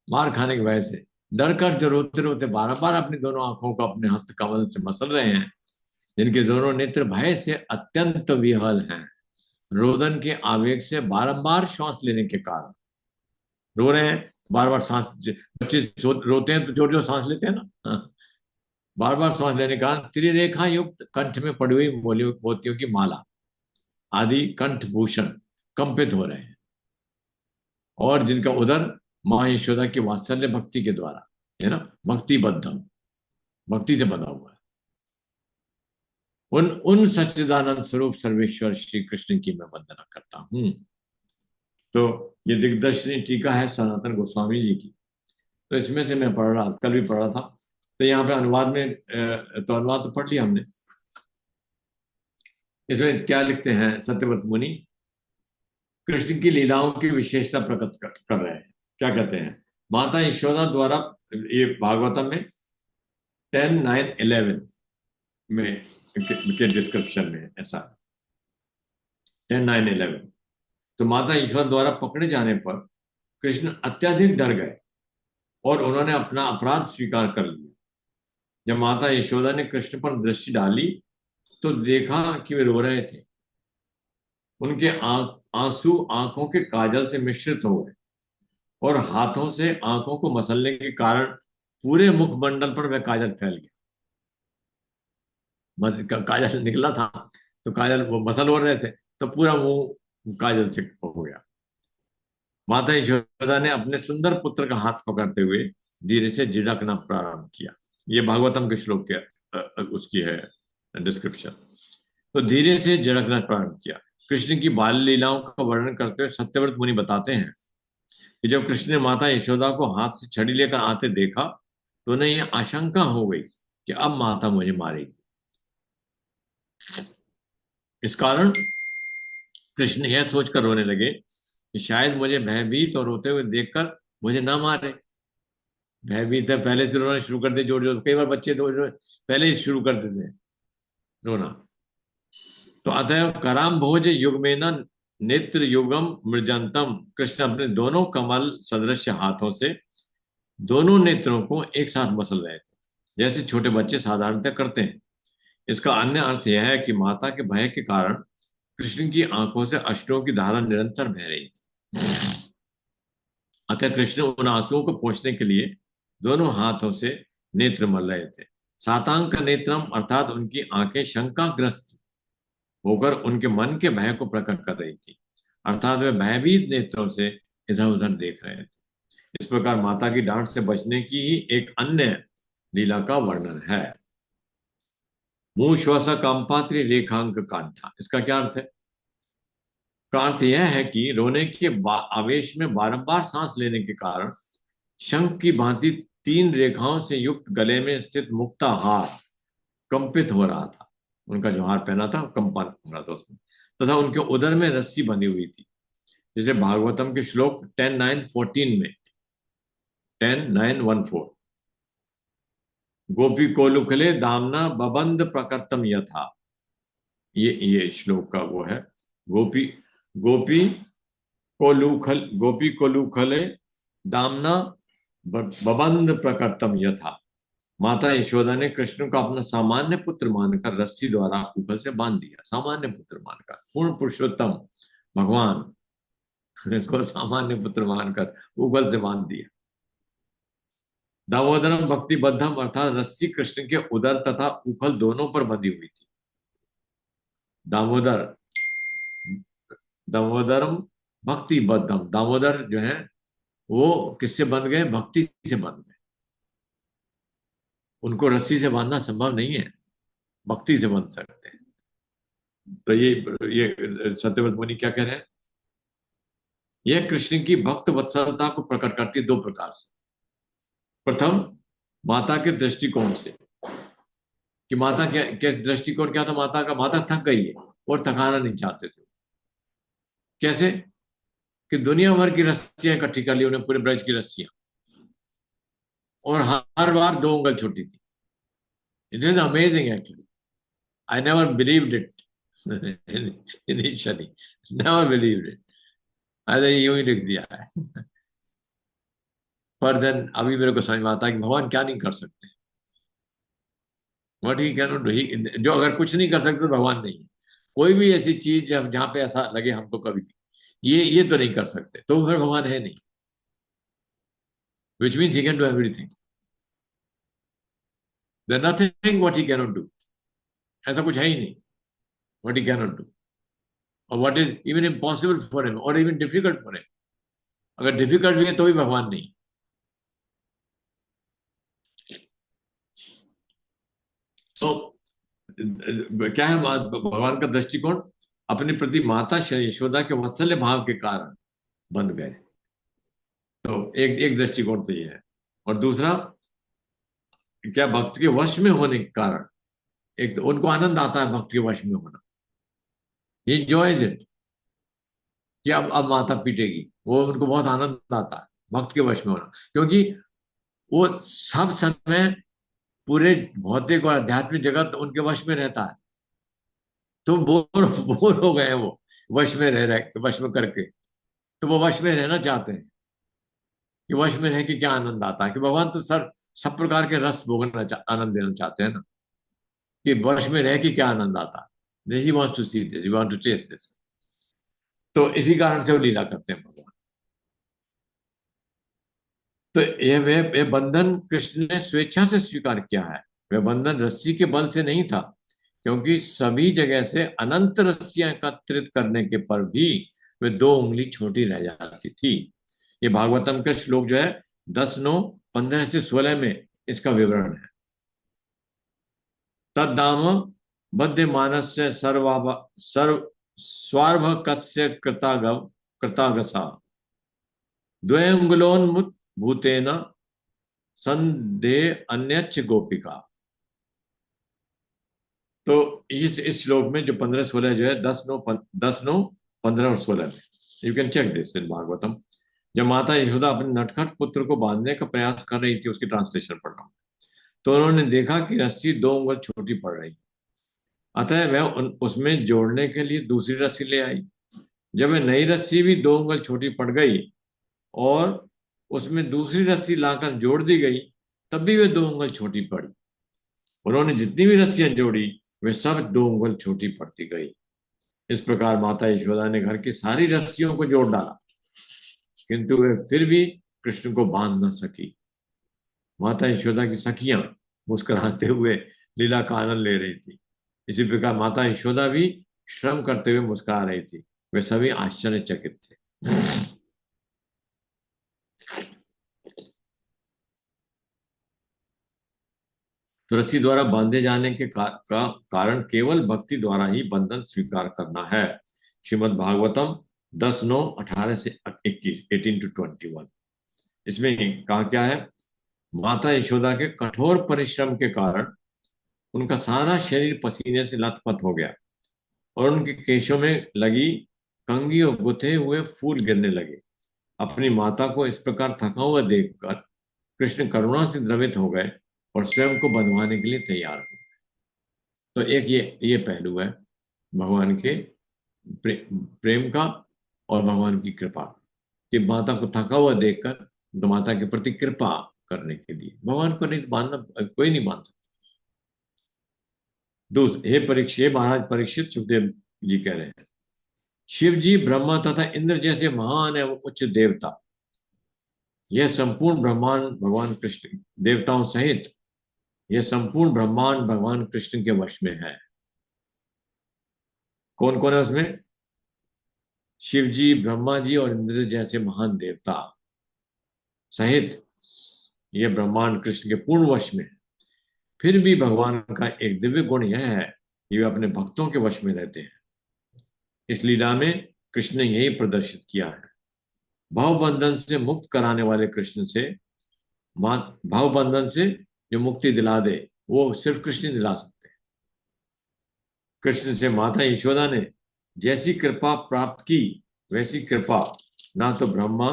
मार खाने के भय से डर कर जो रोते रोते बार बार अपनी दोनों आंखों को अपने हस्त कमल से मसल रहे हैं, जिनके दोनों नेत्र भय से अत्यंत विहल हैं, रोदन के आवेग से बारंबार श्वास लेने के कारण रो रहे हैं, बार बार सांस, बच्चे रोते हैं तो जोर जोर सांस लेते हैं ना, हाँ। बार बार सांस लेने के कारण त्रिरेखा युक्त कंठ में पड़ी हुई मोतियों की माला आदि कंठ भूषण कंपित हो रहे हैं, और जिनका उदर मां यशोदा की वात्सल्य भक्ति के द्वारा है ना, भक्ति बद्धम, भक्ति से बंधा हुआ है। उन उन सच्चिदानंद स्वरूप सर्वेश्वर श्री कृष्ण की मैं वंदना करता हूं। तो ये दिग्दर्शनी टीका है सनातन गोस्वामी जी की। तो इसमें से मैं पढ़ रहा, कल भी पढ़ रहा था, तो यहाँ पे अनुवाद में, तो अनुवाद तो पढ़ लिया हमने। इसमें क्या लिखते हैं सत्यव्रत मुनि, कृष्ण की लीलाओं की विशेषता प्रकट कर रहे हैं। क्या कहते हैं, माता यशोदा द्वारा, ये भागवतम में 10, 9, 11 में के डिस्क्रिप्शन में ऐसा 10, 9, 11। तो माता यशोदा द्वारा पकड़े जाने पर कृष्ण अत्यधिक डर गए और उन्होंने अपना अपराध स्वीकार कर लिया। जब माता यशोदा ने कृष्ण पर दृष्टि डाली तो देखा कि वे रो रहे थे। उनके आंसू आंखों के काजल से मिश्रित हो गए और हाथों से आंखों को मसलने के कारण पूरे मुखमंडल पर वह काजल फैल गया। काजल निकला था तो काजल वो मसल हो रहे थे तो पूरा मुंह काजल से हो गया। माता यशोदा ने अपने सुंदर पुत्र का हाथ पकड़ते हुए धीरे से झिड़कना प्रारंभ किया। ये भागवतम के श्लोक के उसकी है डिस्क्रिप्शन। तो धीरे से झिड़कना प्रारंभ किया। कृष्ण की बाल लीलाओं का वर्णन करते हुए सत्यव्रत मुनि बताते हैं कि जब कृष्ण ने माता यशोदा को हाथ से छड़ी लेकर आते देखा तो उन्हें यह आशंका हो गई कि अब माता मुझे मारेगी। इस कारण कृष्ण यह सोचकर रोने लगे कि शायद मुझे भयभीत और रोते हुए देखकर मुझे ना मारे। भयभीत है, पहले से रोना शुरू कर दे, जोर जोर। कई बार बच्चे तो पहले ही शुरू कर देते हैं रोना। तो अतः कराम भोज युग में न नेत्र युगम मृजंतम, कृष्ण अपने दोनों कमल सदृश हाथों से दोनों नेत्रों को एक साथ मसल रहे थे, जैसे छोटे बच्चे साधारणतः करते हैं। इसका अन्य अर्थ यह है कि माता के भय के कारण कृष्ण की आंखों से अश्रुओं की धारा निरंतर बह रही थी। अतः कृष्ण उन आंसुओं को पोंछने के लिए दोनों हाथों से नेत्र मल रहे थे। सातांक नेत्रम अर्थात उनकी आंखें शंकाग्रस्त होकर उनके मन के भय को प्रकट कर रही थी, अर्थात वे भयभीत नेत्रों से इधर उधर देख रहे थे। इस प्रकार माता की डांट से बचने की ही एक अन्य लीला का वर्णन है। मुंह श्वास कंपात्री रेखांक कांठा, इसका क्या अर्थ है? का अर्थ यह है कि रोने के आवेश में बारंबार सांस लेने के कारण शंख की भांति 3 रेखाओं से युक्त गले में स्थित मुक्ता हार कंपित हो रहा था। उनका जो हार पहना था कंपन हो रहा था उसमें, तथा उनके उदर में रस्सी बंधी हुई थी, जैसे भागवतम के श्लोक 10:9-14 में 10:9-14 गोपी कोलुखले दामना बबंध प्रकर्तम यथा, ये श्लोक का वो है। गोपी गोपी कोलुखले दामना बबंध प्रकर्तम यथा। माता यशोदा ने कृष्ण को अपना सामान्य पुत्र मानकर रस्सी द्वारा ऊपर से बांध दिया। सामान्य पुत्र मानकर, पूर्ण पुरुषोत्तम भगवान को सामान्य पुत्र मानकर ऊपर से बांध दिया। दामोदरम भक्ति बद्धम अर्थात रस्सी कृष्ण के उदर तथा उखल दोनों पर बंधी हुई थी। दामोदरम भक्ति बद्धम, दामोदर जो है वो किससे बंध गए? भक्ति से बंध गए। उनको रस्सी से बांधना संभव नहीं है, भक्ति से बंध सकते हैं। तो ये सत्यव्रत मुनि क्या कह रहे हैं? यह कृष्ण की भक्त वत्सलता को प्रकट करती है 2 प्रकार से। प्रथम, माता के दृष्टिकोण से कि माता क्या दृष्टिकोण क्या था माता का? माता थक गई है और थकाना नहीं चाहते थे। कैसे? कि दुनिया भर की रस्सियां इकट्ठी कर ली उन्हें, पूरे ब्रज की रस्सियां, और हर बार 2 उंगल छोटी थी। It is amazing actually. I never believed it initially, never believed it. अरे यूं ही लिख दिया है पर देन अभी मेरे को समझ में आता है कि भगवान क्या नहीं कर सकते। व्हाट ही कैन डू, जो अगर कुछ नहीं कर सकते तो भगवान नहीं है। कोई भी ऐसी चीज जहां पे ऐसा लगे हमको कभी ये तो नहीं कर सकते, तो फिर भगवान है नहीं। Which means he can do everything. There nothing what he cannot do. ऐसा कुछ है ही नहीं व्हाट ही कैनॉट डू, और what is even impossible for him और इवन डिफिकल्ट फॉर हिम। अगर डिफिकल्ट भी है तो भी भगवान नहीं। तो क्या है भगवान का दृष्टिकोण? अपने प्रति माता यशोदा के वात्सल्य भाव के कारण बंध गए। तो एक दृष्टिकोण तो ये है। और दूसरा, क्या भक्त के वश में होने के कारण एक तो उनको आनंद आता है भक्त के वश में होना। ये एंजॉयज इट कि अब माता पीटेगी, वो उनको बहुत आनंद आता है भक्त के वश में होना, क्योंकि वो सब समय पूरे भौतिक और आध्यात्मिक जगत उनके वश में रहता है। तो बोर हो गए वो वश में रह वश में करके, तो वो वश में रहना चाहते हैं कि वश में रह के क्या आनंद आता है। कि भगवान तो सब प्रकार के रस भोगना आनंद देना चाहते हैं ना। कि वश में रह के क्या आनंद आता है। He wants to see this, he want to test this. तो इसी कारण से वो लीला करते हैं भगवान। तो ये बंधन कृष्ण ने स्वेच्छा से स्वीकार किया है। वह बंधन रस्सी के बल से नहीं था, क्योंकि सभी जगह से अनंत रस्सियां एकत्रित करने के पर भी वे 2 उंगली छोटी रह जाती थी। ये भागवतम का श्लोक जो है 10:9-15 से 16 में इसका विवरण है। तद्दाम बद्ध मानस से सर्व स्वार्भकस्य कृतागसा द्वे उंगलोन्मुत भूतेन संदेह अन्यच्च गोपिका। तो इस श्लोक में जो 15-16 जो है 10:9-15 और 16 में, you can check this in Bhagavatam. जब माता यशोदा अपने नटखट पुत्र को बांधने का प्रयास कर रही थी, उसकी ट्रांसलेशन पढ़ रहा हूं, तो उन्होंने देखा कि रस्सी 2 उंगल छोटी पड़ रही। अतः वह उसमें जोड़ने के लिए दूसरी रस्सी ले आई। जब वह नई रस्सी भी 2 उंगल छोटी पड़ गई और उसमें दूसरी रस्सी लाकर जोड़ दी गई, तब भी वे 2 उंगल छोटी पड़ी। उन्होंने जितनी भी रस्सियां जोड़ी वे सब 2 उंगल छोटी पड़ती गई। इस प्रकार माता यशोदा ने घर की सारी रस्सियों को जोड़ डाला, किंतु वे फिर भी कृष्ण को बांध न सकी। माता यशोदा की सखियां मुस्कुराते हुए लीला का आनंद ले रही थी। इसी प्रकार माता यशोदा भी श्रम करते हुए मुस्कुरा रही थी। वे सभी आश्चर्यचकित थे। तो रस्सी द्वारा बांधे जाने के का कारण केवल भक्ति द्वारा ही बंधन स्वीकार करना है। श्रीमद् भागवतम 10:9-18 से 21, 18-21। इसमें कहा क्या है? माता यशोदा के कठोर परिश्रम के कारण उनका सारा शरीर पसीने से लथपथ हो गया और उनके केशों में लगी कंघी और गुथे हुए फूल गिरने लगे। अपनी माता को इस प्रकार थका हुआ देखकर कृष्ण करुणा से द्रवित हो गए और स्वयं को बंधवाने के लिए तैयार हो गए। तो एक ये पहलू है भगवान के प्रेम का और भगवान की कृपा, कि माता को थका हुआ देखकर तो माता के प्रति कृपा करने के लिए। भगवान को नहीं बांधना, कोई नहीं बांध सकता। हे परीक्षित, महाराज परीक्षित, सुखदेव जी कह रहे हैं, शिव जी ब्रह्मा तथा इंद्र जैसे महान एवं उच्च देवता, यह संपूर्ण ब्रह्मांड भगवान कृष्ण देवताओं सहित यह संपूर्ण ब्रह्मांड भगवान कृष्ण के वश में है। कौन कौन है उसमें? शिव जी, ब्रह्मा जी और इंद्र जैसे महान देवता सहित यह ब्रह्मांड कृष्ण के पूर्ण वश में है। फिर भी भगवान का एक दिव्य गुण यह है कि वे अपने भक्तों के वश में रहते हैं। इस लीला में कृष्ण ने यही प्रदर्शित किया है। भावबंधन से मुक्त कराने वाले कृष्ण से, भावबंधन से जो मुक्ति दिला दे वो सिर्फ कृष्ण दिला सकते हैं। कृष्ण से माता यशोदा ने जैसी कृपा प्राप्त की, वैसी कृपा ना तो ब्रह्मा,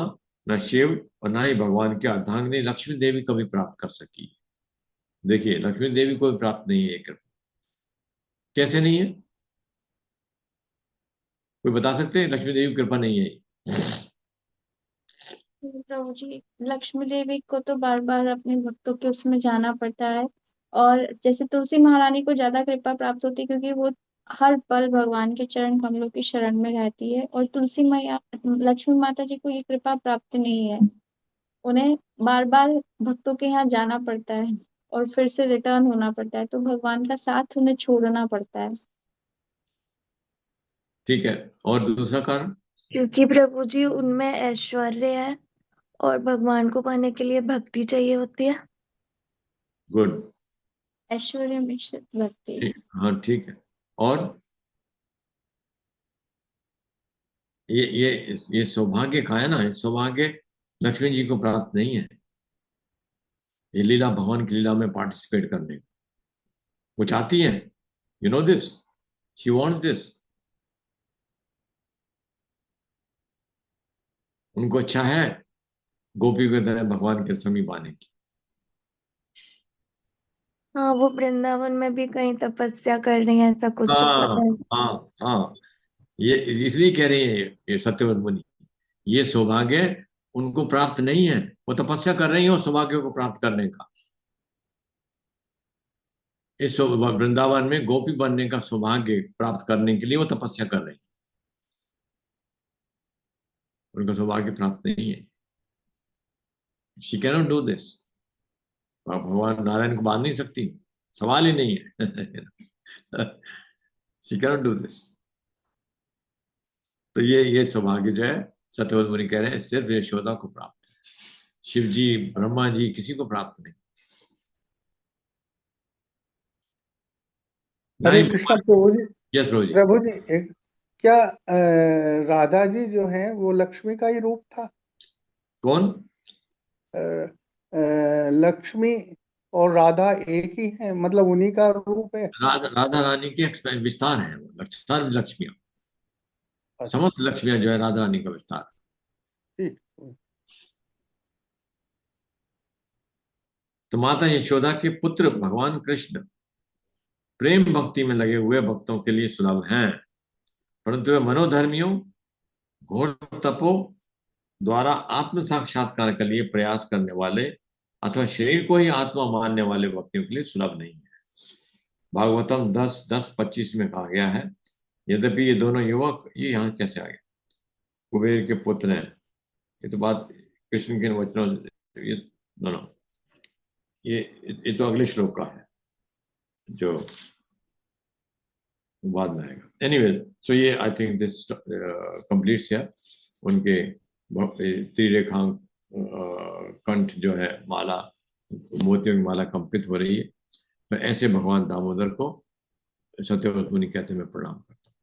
ना शिव और ना ही भगवान के अर्धांगिनी लक्ष्मी देवी कभी प्राप्त कर सकी। देखिए, लक्ष्मी देवी को भी प्राप्त नहीं है ये कृपा। कैसे नहीं है? कोई बता सकते हैं? लक्ष्मी देवी की कृपा नहीं है। प्रभु जी, लक्ष्मी देवी को तो बार बार अपने भक्तों के उसमें जाना पड़ता है। और जैसे तुलसी महारानी को ज्यादा कृपा प्राप्त होती है, क्योंकि वो हर पल भगवान के चरण कमलों की शरण में रहती है। और तुलसी मैया, लक्ष्मी माता जी को ये कृपा प्राप्त नहीं है। उन्हें बार बार भक्तों के यहाँ जाना पड़ता है और फिर से रिटर्न होना पड़ता है, तो भगवान का साथ उन्हें छोड़ना पड़ता है। ठीक है, और दूसरा कारण? क्योंकि प्रभु जी उनमें ऐश्वर्य है और भगवान को पाने के लिए भक्ति चाहिए होती है। गुड, ऐश्वर्य में भक्ति। हाँ ठीक है। और ये सौभाग्य का है ना, सौभाग्य लक्ष्मी जी को प्राप्त नहीं है। ये लीला, भगवान की लीला में पार्टिसिपेट करने वो चाहती है। You know this, she wants this. उनको इच्छा है गोपी की तरह भगवान के समीप आने की। हाँ, वो वृंदावन में भी कहीं तपस्या कर रही है, ऐसा कुछ हाँ पता है। हाँ हाँ, ये इसलिए कह रही है ये सत्यव्रत मुनि, ये सौभाग्य उनको प्राप्त नहीं है। वो तपस्या कर रही है उस सौभाग्य को प्राप्त करने का। इस वृंदावन में गोपी बनने का सौभाग्य प्राप्त करने के लिए वो तपस्या कर रही है। उनका सौभाग्य प्राप्त नहीं है। She can not do this. भगवान नारायण को बांध नहीं सकती, सवाल ही नहीं है। She can not do this. तो ये सौभाग्य जो है सत्यव्रत मुनि कह रहे हैं सिर्फ यशोदा को प्राप्त है। शिव जी, ब्रह्मा जी, किसी को प्राप्त नहीं। हरे नहीं, कृष्णा प्रभु जी। यस प्रभु जी। प्रभु जी, क्या राधा जी जो है वो लक्ष्मी का ही रूप था? कौन? लक्ष्मी और राधा एक ही है, मतलब उन्हीं का रूप है? राधा रानी के विस्तार है वो, विस्तार लक्ष्मियां, अच्छा, समस्त लक्ष्मियां जो है राधा रानी का विस्तार। ठीक। तो माता यशोदा के पुत्र भगवान कृष्ण प्रेम भक्ति में लगे हुए भक्तों के लिए सुलभ हैं, परंतु वे मनोधर्मियों, घोर तपो द्वारा आत्म साक्षात्कार के लिए प्रयास करने वाले अथवा शरीर को ही आत्मा मानने वाले व्यक्तियों के लिए सुलभ नहीं है। भागवतम 10:10-25 में कहा गया है, यद्यपि ये दोनों युवक, ये यहाँ कैसे आ गए? कुबेर के पुत्र हैं, ये तो बात कृष्ण के वचनों, ये नो, ये तो अगले श्लोक का है जो बाद में आएगा। एनीवे, सो ये I think this completes here. उनके त्रिरेखांक कंठ जो है माला, मोतियों की माला कंपित हो रही है। तो ऐसे भगवान दामोदर को सत्यव्रत मुनि कहते मैं प्रणाम करता हूँ।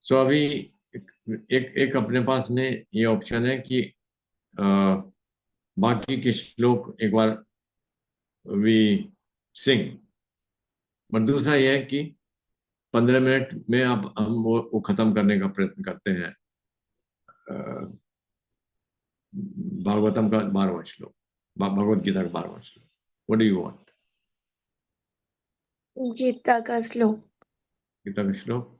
सो अभी एक अपने पास में ये ऑप्शन है कि बाकी के श्लोक एक बार वी सिंग, बट दूसरा यह है कि 15 मिनट में अब हम वो खत्म करने का प्रयत्न करते हैं। भागवतम का 12वां श्लोक, भगवत गीता का 12वां श्लोक। What do you want? Gita का श्लोक। गीता का श्लोक।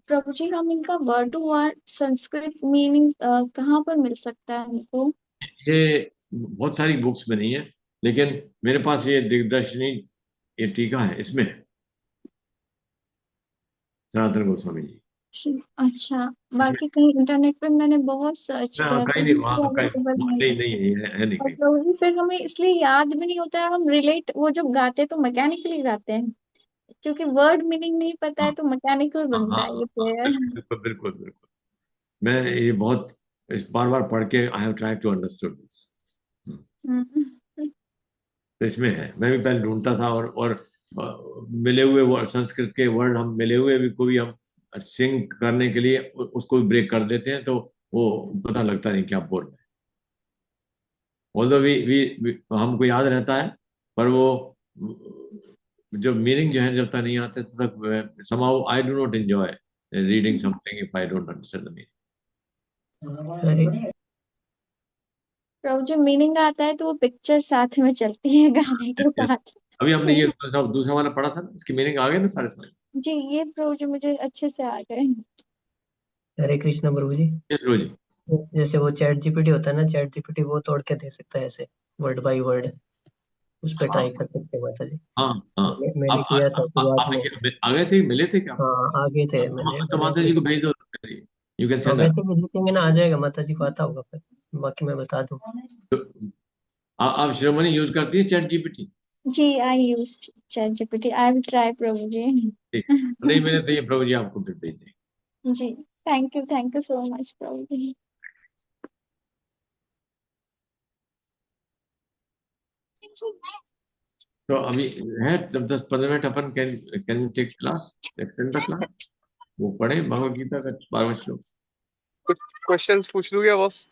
प्रभु जी, हम इनका word to word Sanskrit meaning कहाँ पर मिल सकता है हमको? ये बहुत सारी बुक्स में नहीं है, लेकिन मेरे पास ये दिग्दर्शनी, ये टीका है, इसमें है, सनातन गोस्वामी जी। अच्छा, बाकी कहीं इंटरनेट पे मैंने बहुत सर्च किया कहीं तो नहीं, मुझे वहाँ कहीं अवेलेबल नहीं, नहीं नहीं है नहीं और कहीं। प्रभु जी फिर हमें इसलिए याद भी नहीं होता है, हम रिलेट वो जब गाते तो मैकेनिकली गाते हैं, क्योंकि वर्ड मीनिंग नहीं पता है हाँ तो मैकेनिकल हाँ बनता हाँ है ये हाँ, प्रेयर। बिल्कुल बिल्कुल बिल्कुल। मैं ये बहुत बार बार पढ़ के I have tried to understood this. तो इसमें है, मैं भी पहले ढूंढता था, और मिले हुए वर्ड, संस्कृत के वर्ड हम मिले हुए भी को भी हम सिंग करने के लिए उसको भी ब्रेक कर देते हैं, तो वो पता लगता नहीं क्या बोल रहे हैं। ऑल्दो हमको याद रहता है, पर वो जो मीनिंग जो है जब तक नहीं आते तब तक somehow I do not enjoy reading something if I don't understand the meaning. अरे प्रभु जी मीनिंग आता है तो वो पिक्चर साथ में चलती है गाने के Yes. साथ। अभी हमने ये दूसरा वाला पढ़ा था ना, इसकी मीनिंग आ गई ना सारे समझ? जी, ये प्रभु जी मुझे अच्छे से आ गए। हरे कृष्णा प्रभु जी। यस रोजी। जैसे वो चैट जीपीटी होता है ना, चैट जीपीटी वो तोड़ के दे सकता है ऐसे वर्ड बाय वर्ड, उस पर हाँ ट्राई कर सकते हैं माता जी। हाँ हाँ। मैंने किया था शुरुआत में। आ गए थे, मिले थे क्या? हाँ आगे थे, मैंने तो मैंने माता ऐसे जी को ही। भेज दो, यू कैन हाँ सेंड हर। वैसे भी लिखेंगे ना, आ जाएगा, माता जी को आता होगा फिर, बाकी मैं बता दूँ। आप शिरोमणि यूज करती है चैट जीपीटी? जी, I use ChatGPT, I will try प्रभु जी। ठीक, नहीं मिले तो ये प्रभु जी आपको फिर भेज देंगे। जी, थैंक यू सो मच प्रभु जी। तो अभी है 10-15 मिनट, अपन can can take class, extend the class, वो पढ़े भगवत गीता का 12वां श्लोक। कुछ क्वेश्चंस पूछ लूँ क्या बॉस?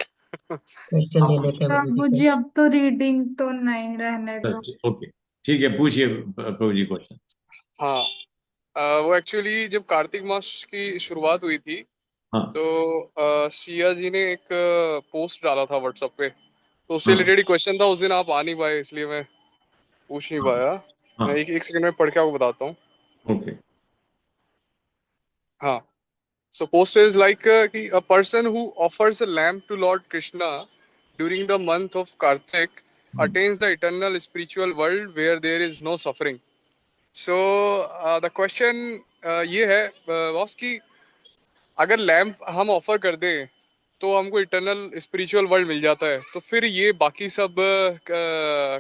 क्वेश्चन ले लेते हैं प्रभु जी अब तो रीडिंग तो नहीं, रहने दो। ओके ठीक है, पूछिए प्रभु जी क्वेश्चन। हाँ, वो एक्चुअली जब कार्तिक मास की शुरुआत हुई थी, हाँ तो सिया जी ने एक पोस्ट डाला था व्हाट्सएप पे, तो उससे हाँ रिलेटेड क्वेश्चन था। उस दिन आप आ नहीं पाए, इसलिए मैं पूछ नहीं हाँ पाया। मैं हाँ, एक सेकंड में पढ़ के आपको बताता हूँ। ओके। हाँ, So post is like a person who offers a lamp to Lord Krishna during the month of Kartik attains the eternal spiritual world where there is no suffering. So the question ये है boss कि अगर lamp हम offer कर दें तो हमको eternal spiritual world मिल जाता है, तो फिर ये बाकी सब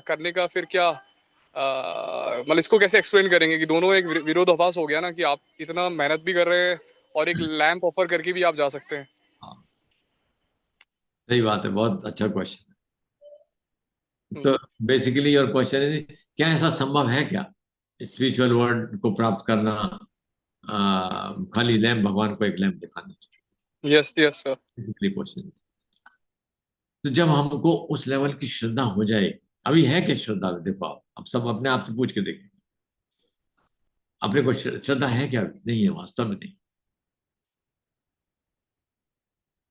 करने का फिर क्या मतलब इसको कैसे एक्सप्लेन करेंगे कि दोनों एक विरोधाभास हो गया ना, कि आप इतना मेहनत भी कर रहे हैं और एक लैंप ऑफर करके भी आप जा सकते हैं। हाँ, सही बात है, बहुत अच्छा क्वेश्चन है। तो बेसिकली योर क्वेश्चन है क्या ऐसा संभव है क्या स्पिरिचुअल वर्ल्ड को प्राप्त करना खाली लैंप भगवान को एक लैंप दिखाने से? Yes yes sir. Basically question. तो जब हमको उस लेवल की श्रद्धा हो जाए, अभी है क्या श्रद्धा? देखो आप अब सब अपने आप से पूछ के देखें, अपने को श्रद्धा है क्या? नहीं है, वास्तव में नहीं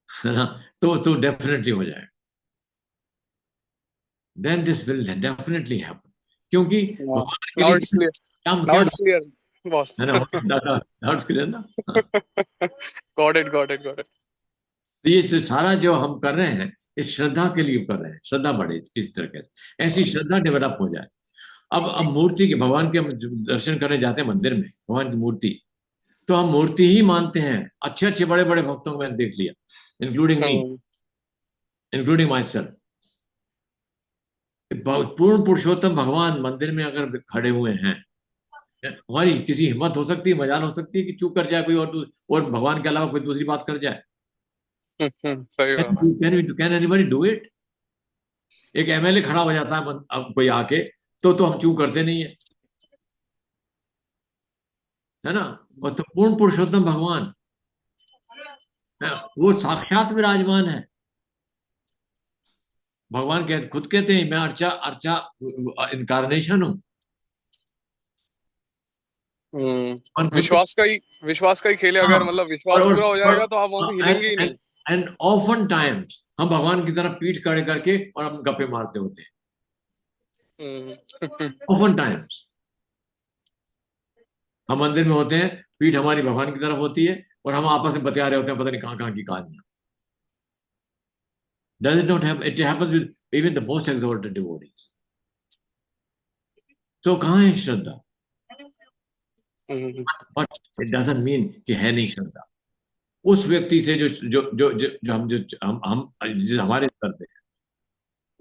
है ना। तो डेफिनेटली हो जाएगा, then this will definitely happen, क्योंकि भगवान के नाउ लिए इट्स क्लियर, क्या नाउ इट्स क्लियर बॉस। है ना, डाउट्स क्लियर ना। Got it got it got it. तो ये सारा जो हम कर रहे हैं इस श्रद्धा के लिए कर रहे हैं, श्रद्धा बढ़े किस तरीके से, ऐसी श्रद्धा डेवलप हो जाए। अब मूर्ति के, भगवान के हम दर्शन करने जाते हैं मंदिर में, भगवान की मूर्ति, तो हम मूर्ति ही मानते हैं। अच्छे अच्छे बड़े बड़े भक्तों को मैंने देख लिया, including me, including my self. पूर्ण पुरुषोत्तम भगवान मंदिर में अगर खड़े हुए हैं, हमारी किसी हिम्मत हो सकती है, मजाल हो सकती है कि चूक कर जाए कोई और भगवान के अलावा कोई दूसरी बात कर जाए? सही बात है। Can anybody do it? एक एमएलए खड़ा हो जाता है अब कोई आके, तो हम चूक करते नहीं है ना। और तो पूर्ण पुरुषोत्तम भगवान है, वो साक्षात विराजमान है। भगवान खुद कहते हैं मैं अर्चा अर्चा इनकारनेशन हूं। विश्वास का ही खेल है। अगर मतलब विश्वास पूरा हो जाएगा तो आप वहां से हिलेंगे ही नहीं। एंड ऑफन टाइम्स हम भगवान की तरफ पीठ खड़े करके और हम गप्पे मारते होते हैं। ऑफन टाइम्स हम मंदिर में होते हैं, पीठ हमारी भगवान की तरफ होती है और हम आपस में बतिया रहे होते हैं पता नहीं कहां की कहानियां। Does it not happen? It happens with even the most exalted devotees. So कहाँ है श्रद्धा? But it doesn't mean कि है नहीं श्रद्धा। उस व्यक्ति से जो हम हमारे स्तर पे है,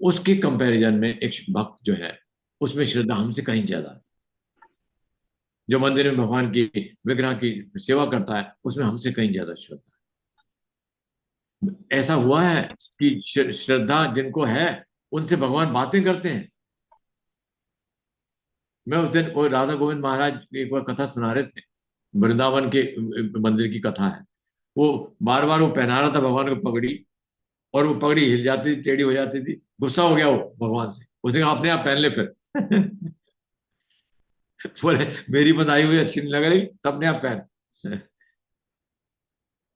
उसके कंपैरिजन में एक भक्त जो है उसमें श्रद्धा हमसे कहीं ज्यादा है। जो मंदिर में भगवान की विग्रह की सेवा करता है उसमें हमसे कहीं ज्यादा श्रद्धा है। ऐसा हुआ है कि श्रद्धा जिनको है उनसे भगवान बातें करते हैं। मैं उस दिन वो राधा गोविंद महाराज एक बार कथा सुना रहे थे, वृंदावन के मंदिर की कथा है। वो बार बार वो पहना रहा था भगवान को पगड़ी, और वो पगड़ी हिल जाती थी, टेढ़ी हो जाती थी। गुस्सा हो गया वो भगवान से, उसने कहा अपने आप पहन ले फिर। बोले मेरी बनाई हुई अच्छी नहीं लग रही तो अपने आप पहन।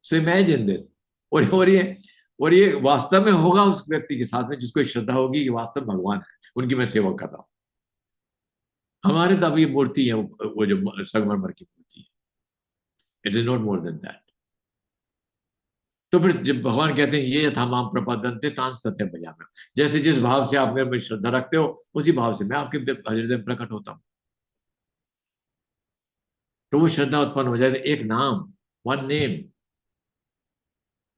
So imagine this. और ये वास्तव में होगा उस व्यक्ति के साथ में जिसको श्रद्धा होगी कि वास्तव भगवान है, उनकी मैं सेवा कर रहा हूं। हमारे तो अब ये मूर्ति है, वो जो संगमरमर की मूर्ति है, it is not more than that. तो फिर जब भगवान कहते हैं ये यथा माम प्रपद्यन्ते तान् तथा भजाम्यहम्, जैसे जिस भाव से आप मेरे में श्रद्धा रखते हो उसी भाव से मैं आपके हृदय में प्रकट होता हूं। तो वो श्रद्धा उत्पन्न हो जाए। एक नाम, one name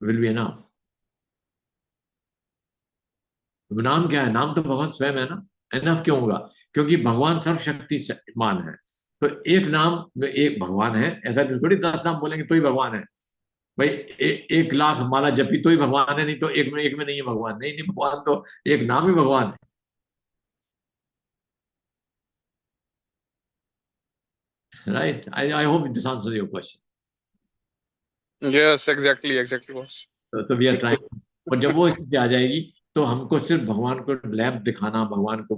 will be enough. नाम क्या है? नाम तो भगवान स्वयं है ना। एनफ क्यों होगा? क्योंकि भगवान सर्वशक्तिमान है। तो एक नाम में एक भगवान है, ऐसा थोड़ी 10 नाम बोलेंगे तो ही भगवान है। भाई 1 लाख माला जपी तो ही भगवान है, नहीं तो एक में नहीं है भगवान। नहीं, भगवान तो एक नाम ही भगवान है। Right? I hope this answers your question. Yes exactly boss. तो वी आर ट्राइंग। और जब वो स्थिति आ जाएगी तो हमको सिर्फ भगवान को लैंप दिखाना, भगवान को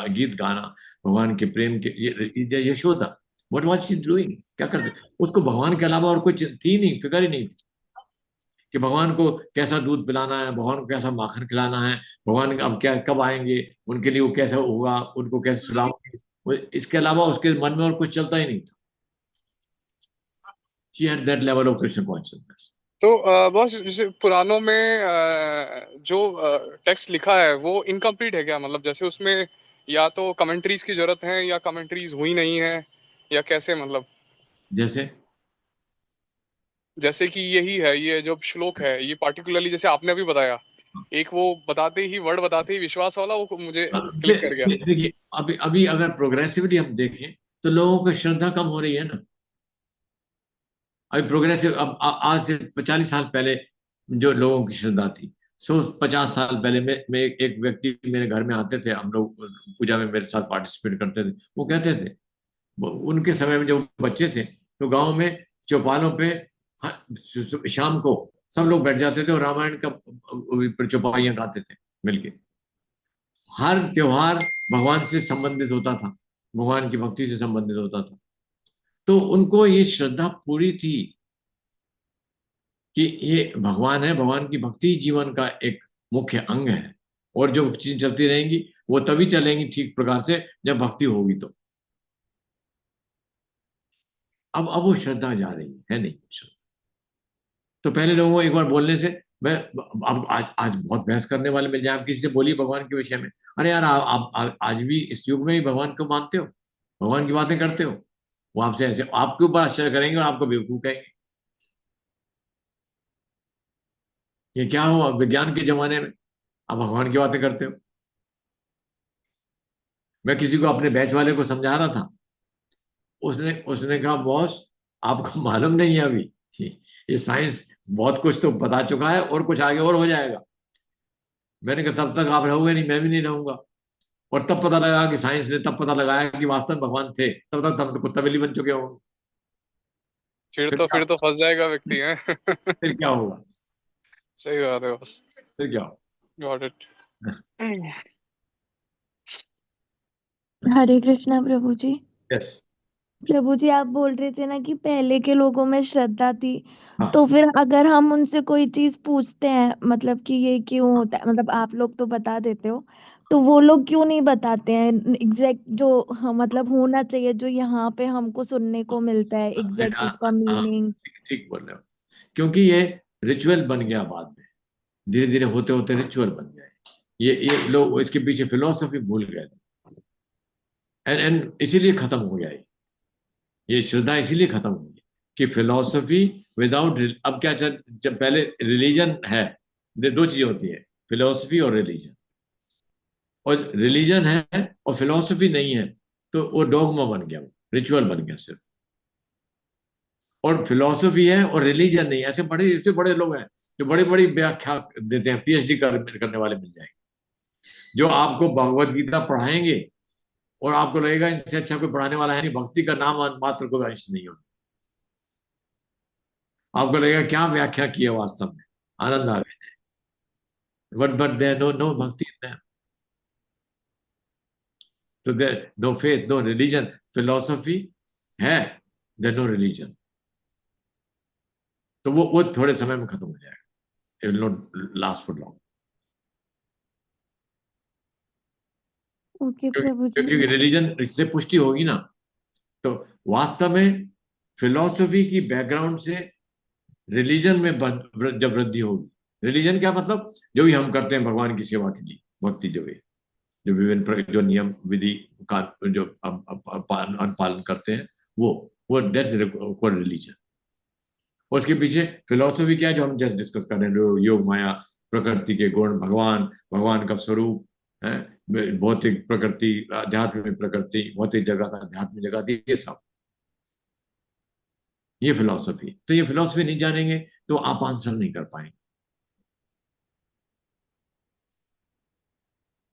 गीत गाना, भगवान के प्रेम के। Yashoda what was she doing? क्या करते? उसको भगवान के अलावा और कोई थी नहीं, फिक्र ही नहीं थी कि भगवान को कैसा दूध पिलाना है, भगवान को कैसा माखन खिलाना है, भगवान अब क्या कब आएंगे, उनके लिए वो कैसा होगा, उनको कैसे सुलाऊंगे। इसके अलावा उसके मन में और कुछ चलता ही नहीं था। She had that level of Krishna consciousness. तो बॉस जैसे पुराणों में जो टेक्स्ट लिखा है वो इनकम्प्लीट है क्या? मतलब जैसे उसमें या तो कमेंट्रीज की जरूरत है या कमेंट्रीज हुई नहीं है या कैसे? मतलब जैसे कि यही है, ये जो श्लोक है ये पार्टिकुलरली जैसे आपने अभी बताया, एक वो बताते ही वर्ड बताते ही विश्वास वाला वो मुझे क्लिक कर गया। देखिए अभी अभी अगर प्रोग्रेसिवली हम देखें तो लोगों की श्रद्धा कम हो रही है ना। अभी प्रोग्रेसिव अब आज से 40 साल पहले जो लोगों की श्रद्धा थी, 150 साल पहले मैं एक व्यक्ति मेरे घर में आते थे, हम लोग पूजा में मेरे साथ पार्टिसिपेट करते थे। वो कहते थे उनके समय में जब बच्चे थे तो गांव में चौपालों पे शाम को सब लोग बैठ जाते थे और रामायण का चौपाइयां गाते थे मिलके। हर त्योहार भगवान से संबंधित होता था, भगवान की भक्ति से संबंधित होता था। तो उनको ये श्रद्धा पूरी थी कि ये भगवान है, भगवान की भक्ति जीवन का एक मुख्य अंग है, और जो चीज चलती रहेंगी वो तभी चलेंगी ठीक प्रकार से जब भक्ति होगी। तो अब वो श्रद्धा जा रही है नहीं श्रद्धा। तो पहले लोगों को एक बार बोलने से मैं अब आज बहुत बहस करने वाले मिल जाए। आप किसी से बोलिए भगवान के विषय में, अरे यार आप आज भी इस युग में ही भगवान को मानते हो, भगवान की बातें करते हो? वो आपसे ऐसे आपके ऊपर आश्चर्य करेंगे और आपको बेवकूफ कहेंगे। ये क्या हुआ विज्ञान के जमाने में आप भगवान की बातें करते हो? मैं किसी को अपने बैच वाले को समझा रहा था, उसने उसने कहा बॉस आपको मालूम नहीं है अभी, ये साइंस बहुत कुछ तो बता चुका है और कुछ आगे और हो जाएगा। मैंने कहा तब तक आप रहोगे नहीं, मैं भी नहीं रहूंगा। और तब पता लगा कि साइंस ने तब पता लगाया कि वास्तव में भगवान थे, तब तक हम तो कुत्ता बिल्ली बन चुके होंगे। फिर तो फंस जाएगा व्यक्ति है। फिर क्या होगा? सही बात है बस। फिर क्या होगा? Got it. हरे कृष्णा प्रभु जी। यस। प्रभु जी आप बोल रहे थे ना कि पहले के लोगों में श्रद्धा थी, हाँ तो फिर अगर हम उनसे कोई चीज पूछते हैं मतलब कि ये क्यों होता है, मतलब आप लोग तो बता देते हो, तो वो लोग क्यों नहीं बताते हैं एग्जैक्ट जो हाँ, मतलब होना चाहिए जो यहाँ पे हमको सुनने को मिलता है एग्जैक्ट उसका हाँ, मीनिंग। ठीक बोल रहे हो। क्योंकि ये रिचुअल बन गया, बाद में धीरे धीरे होते होते रिचुअल बन गया। ये लोग इसके पीछे फिलोसफी भूल गए, एंड इसीलिए खत्म हो गया ये श्रद्धा इसीलिए खत्म हो गई कि फिलोसफी विदाउट, अब क्या जब पहले रिलीजन है, दो चीजें होती है, फिलोसफी और रिलीजन। और रिलीजन है और फिलोसफी नहीं है तो वो डोगमा बन गया, रिचुअल बन गया सिर्फ। और फिलोसफी है और रिलीजन नहीं, ऐसे बड़े लोग हैं जो बड़ी बड़ी व्याख्या देते हैं, पीएचडी करने वाले मिल जाएंगे जो आपको भगवत गीता पढ़ाएंगे और आपको लगेगा इनसे अच्छा कोई पढ़ाने वाला है नहीं, भक्ति का नाम मात्र कोई अंश नहीं होगा। आपको लगेगा क्या व्याख्या की है वास्तव में, आनंद आ गया। बट देयर नो भक्ति इन देयर, तो there no faith, no religion. Philosophy है, देयर नो रिलीजन। तो वो थोड़े समय में खत्म हो जाएगा, it will not last for long. Okay प्रभु जी। क्योंकि रिलीजन से पुष्टि होगी ना, तो वास्तव में फिलोसफी की बैकग्राउंड से रिलीजन में जब वृद्धि होगी, रिलीजन क्या मतलब, जो भी हम करते हैं भगवान की सेवा के लिए, भक्ति जो है, जो विभिन्न जो नियम विधि का जो अनुपालन करते हैं, वो दैट्स रिलीजन। और उसके पीछे फिलोसफी क्या है जो हम जस्ट डिस्कस कर रहे हैं, योग माया, प्रकृति के गुण, भगवान का स्वरूप है, भौतिक प्रकृति, आध्यात्मिक प्रकृति, भौतिक जगत, आध्यात्मिक जगत, ये सब, ये फिलोसफी। तो ये फिलोसफी नहीं जानेंगे तो आप आंसर नहीं कर पाएंगे,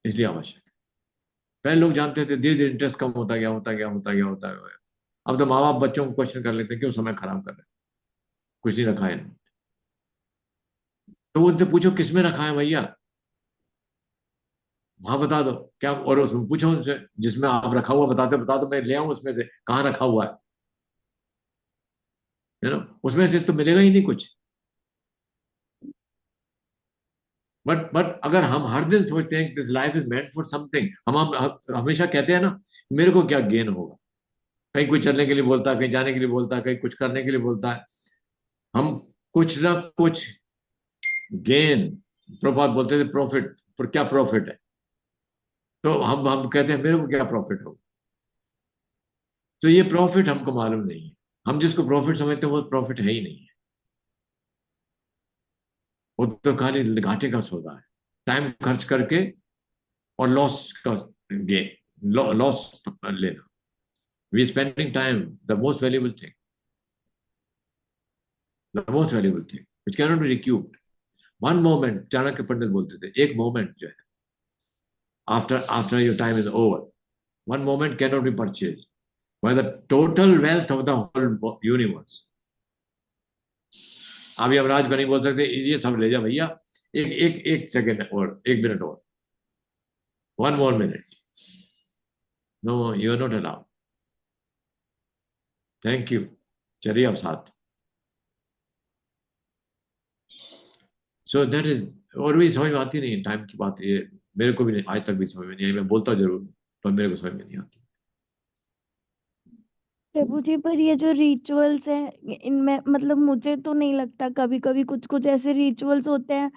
इसलिए आवश्यक है। पहले लोग जानते थे, धीरे धीरे इंटरेस्ट कम होता गया, होता गया। अब तो माँ बाप बच्चों को क्वेश्चन कर लेते हैं, क्यों समय खराब कर रहे हैं, कुछ नहीं रखा है। तो उनसे पूछो किसमें रखा है भैया, वहां बता दो क्या, और उसमें पूछो उनसे जिसमें आप रखा हुआ बता दो मैं ले आऊं उसमें से, कहाँ रखा हुआ है ना, उसमें से तो मिलेगा ही नहीं कुछ। बट अगर हम हर दिन सोचते हैं this life is meant for something, हम हमेशा कहते हैं ना मेरे को क्या गेन होगा, कहीं कोई चलने के लिए बोलता है, कहीं जाने के लिए बोलता है, कहीं कुछ करने के लिए बोलता है। हम कुछ ना कुछ गेन, प्रभात बोलते थे प्रॉफिट, पर क्या प्रॉफिट है? तो हम कहते हैं मेरे को क्या प्रॉफिट हो। तो ये प्रॉफिट हमको मालूम नहीं है। हम जिसको प्रॉफिट समझते हैं वो प्रॉफिट है ही नहीं है, वो तो खाली घाटे का सौदा है, टाइम खर्च करके और लॉस का गेन, लॉस लेना। We spending time, the most valuable thing, the most valuable thing which can not be recouped. One moment, Chanakya Pandit बोलते थे, एक मोमेंट जो है, after your time is over, one moment can not be purchase by the total wealth of the whole universe. अभी यमराज को नहीं बोल सकते ये सब ले जा भैया, एक एक एक सेकेंड और, एक मिनट और, one more minute, no you are not allowed. Thank you, चलिए अब साथ। सो दैट इज, और भी समझ में आती नहीं टाइम की बात, ये मेरे को भी नहीं, आज तक भी समझ में नहीं आई। मैं बोलता जरूर, पर मेरे को समझ में नहीं आती। प्रभु जी, पर ये जो रिचुअल्स हैं इनमें मतलब मुझे तो नहीं लगता, कभी कभी कुछ कुछ ऐसे रिचुअल्स होते हैं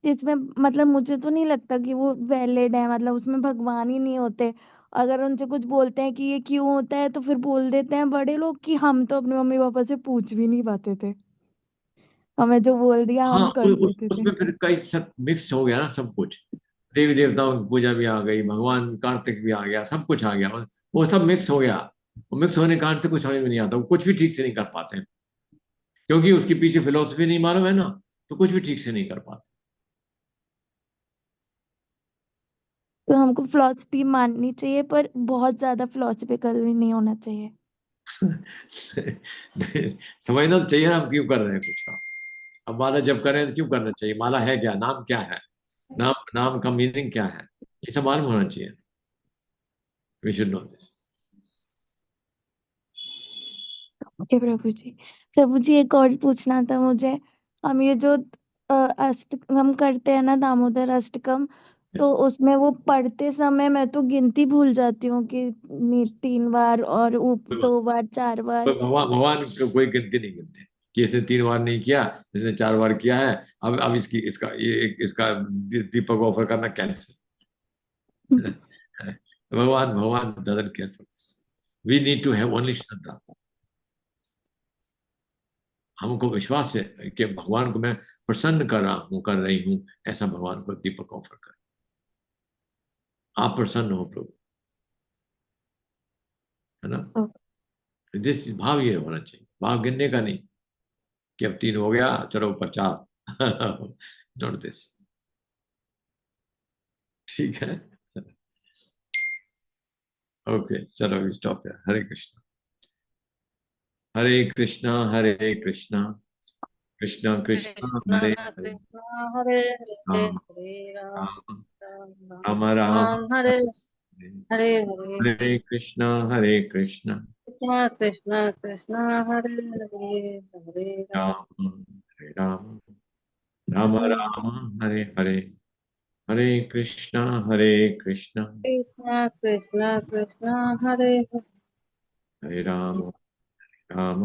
जिसमें मतलब मुझे तो नहीं लगता कि वो वैलिड है, मतलब उसमें भगवान ही नहीं होते। अगर उनसे कुछ बोलते हैं कि ये क्यों होता है तो फिर बोल देते हैं बड़े लोग कि हम तो अपने मम्मी पापा से पूछ भी नहीं पाते थे, हमें जो बोल दिया हाँ, हम कर देते थे। उसमें फिर कई सब मिक्स हो गया ना, सब कुछ। देवी देवताओं की पूजा भी आ गई, भगवान कार्तिक भी आ गया, सब कुछ आ गया, वो सब मिक्स हो गया। वो मिक्स होने के कारण से कुछ समझ में नहीं आता, वो कुछ भी ठीक से नहीं कर पाते हैं, क्योंकि उसके पीछे फिलोसफी नहीं मालूम है ना, तो कुछ भी ठीक से नहीं कर पाते। तो हमको फिलॉसफी माननी चाहिए पर बहुत ज्यादा फिलोसफिकल भी नहीं होना चाहिए। समझना तो चाहिए ना, हम क्यों कर रहे हैं कुछ काम। अब माला जब करें तो क्यों करना चाहिए, माला है क्या, नाम क्या है, नाम नाम का मीनिंग क्या है, ये सब मालूम होना चाहिए। We should know this. Okay प्रभु जी। प्रभु जी, एक और पूछना था मुझे। हम ये जो अष्टकम करते हैं ना, दामोदर अष्टकम, तो उसमें वो पढ़ते समय मैं तो गिनती भूल जाती हूँ कि 3 बार और 2 बार 4 बार। भगवान भगवान को कोई गिनती नहीं गिनते कि इसने 3 बार नहीं किया, इसने 4 बार किया है, अब इसकी इसका ये इसका दीपक ऑफर करना कैंसिल। भगवान भगवान doesn't care for this. We need to have only श्रद्धा। हमको विश्वास है कि भगवान को मैं प्रसन्न कर रहा हूँ, कर रही हूँ, ऐसा भगवान को दीपक ऑफर कर। आप प्रसन्न हो प्रभु, है ना। जिस भाव ये होना चाहिए, भाव गिनने का नहीं कि अब 3 हो गया चलो ऊपर 4। Not this. ठीक है, ओके चलो स्टॉप है। हरे कृष्णा, हरे कृष्णा, हरे कृष्णा, कृष्णा कृष्णा कृष्ण हरे हरे, कृष्ण हरे हरे राम हरे राम राम, राम राम राम राम, राम हरे हरे हरे हरे हरे कृष्णा, हरे कृष्णा, कृष्ण कृष्ण कृष्ण हरे हरे हरे राम राम हरे राम, राम हरे राम, हरे हरे, हरे कृष्णा, हरे कृष्णा, कृष्ण कृष्ण कृष्ण हरे हरे हरे राम, राम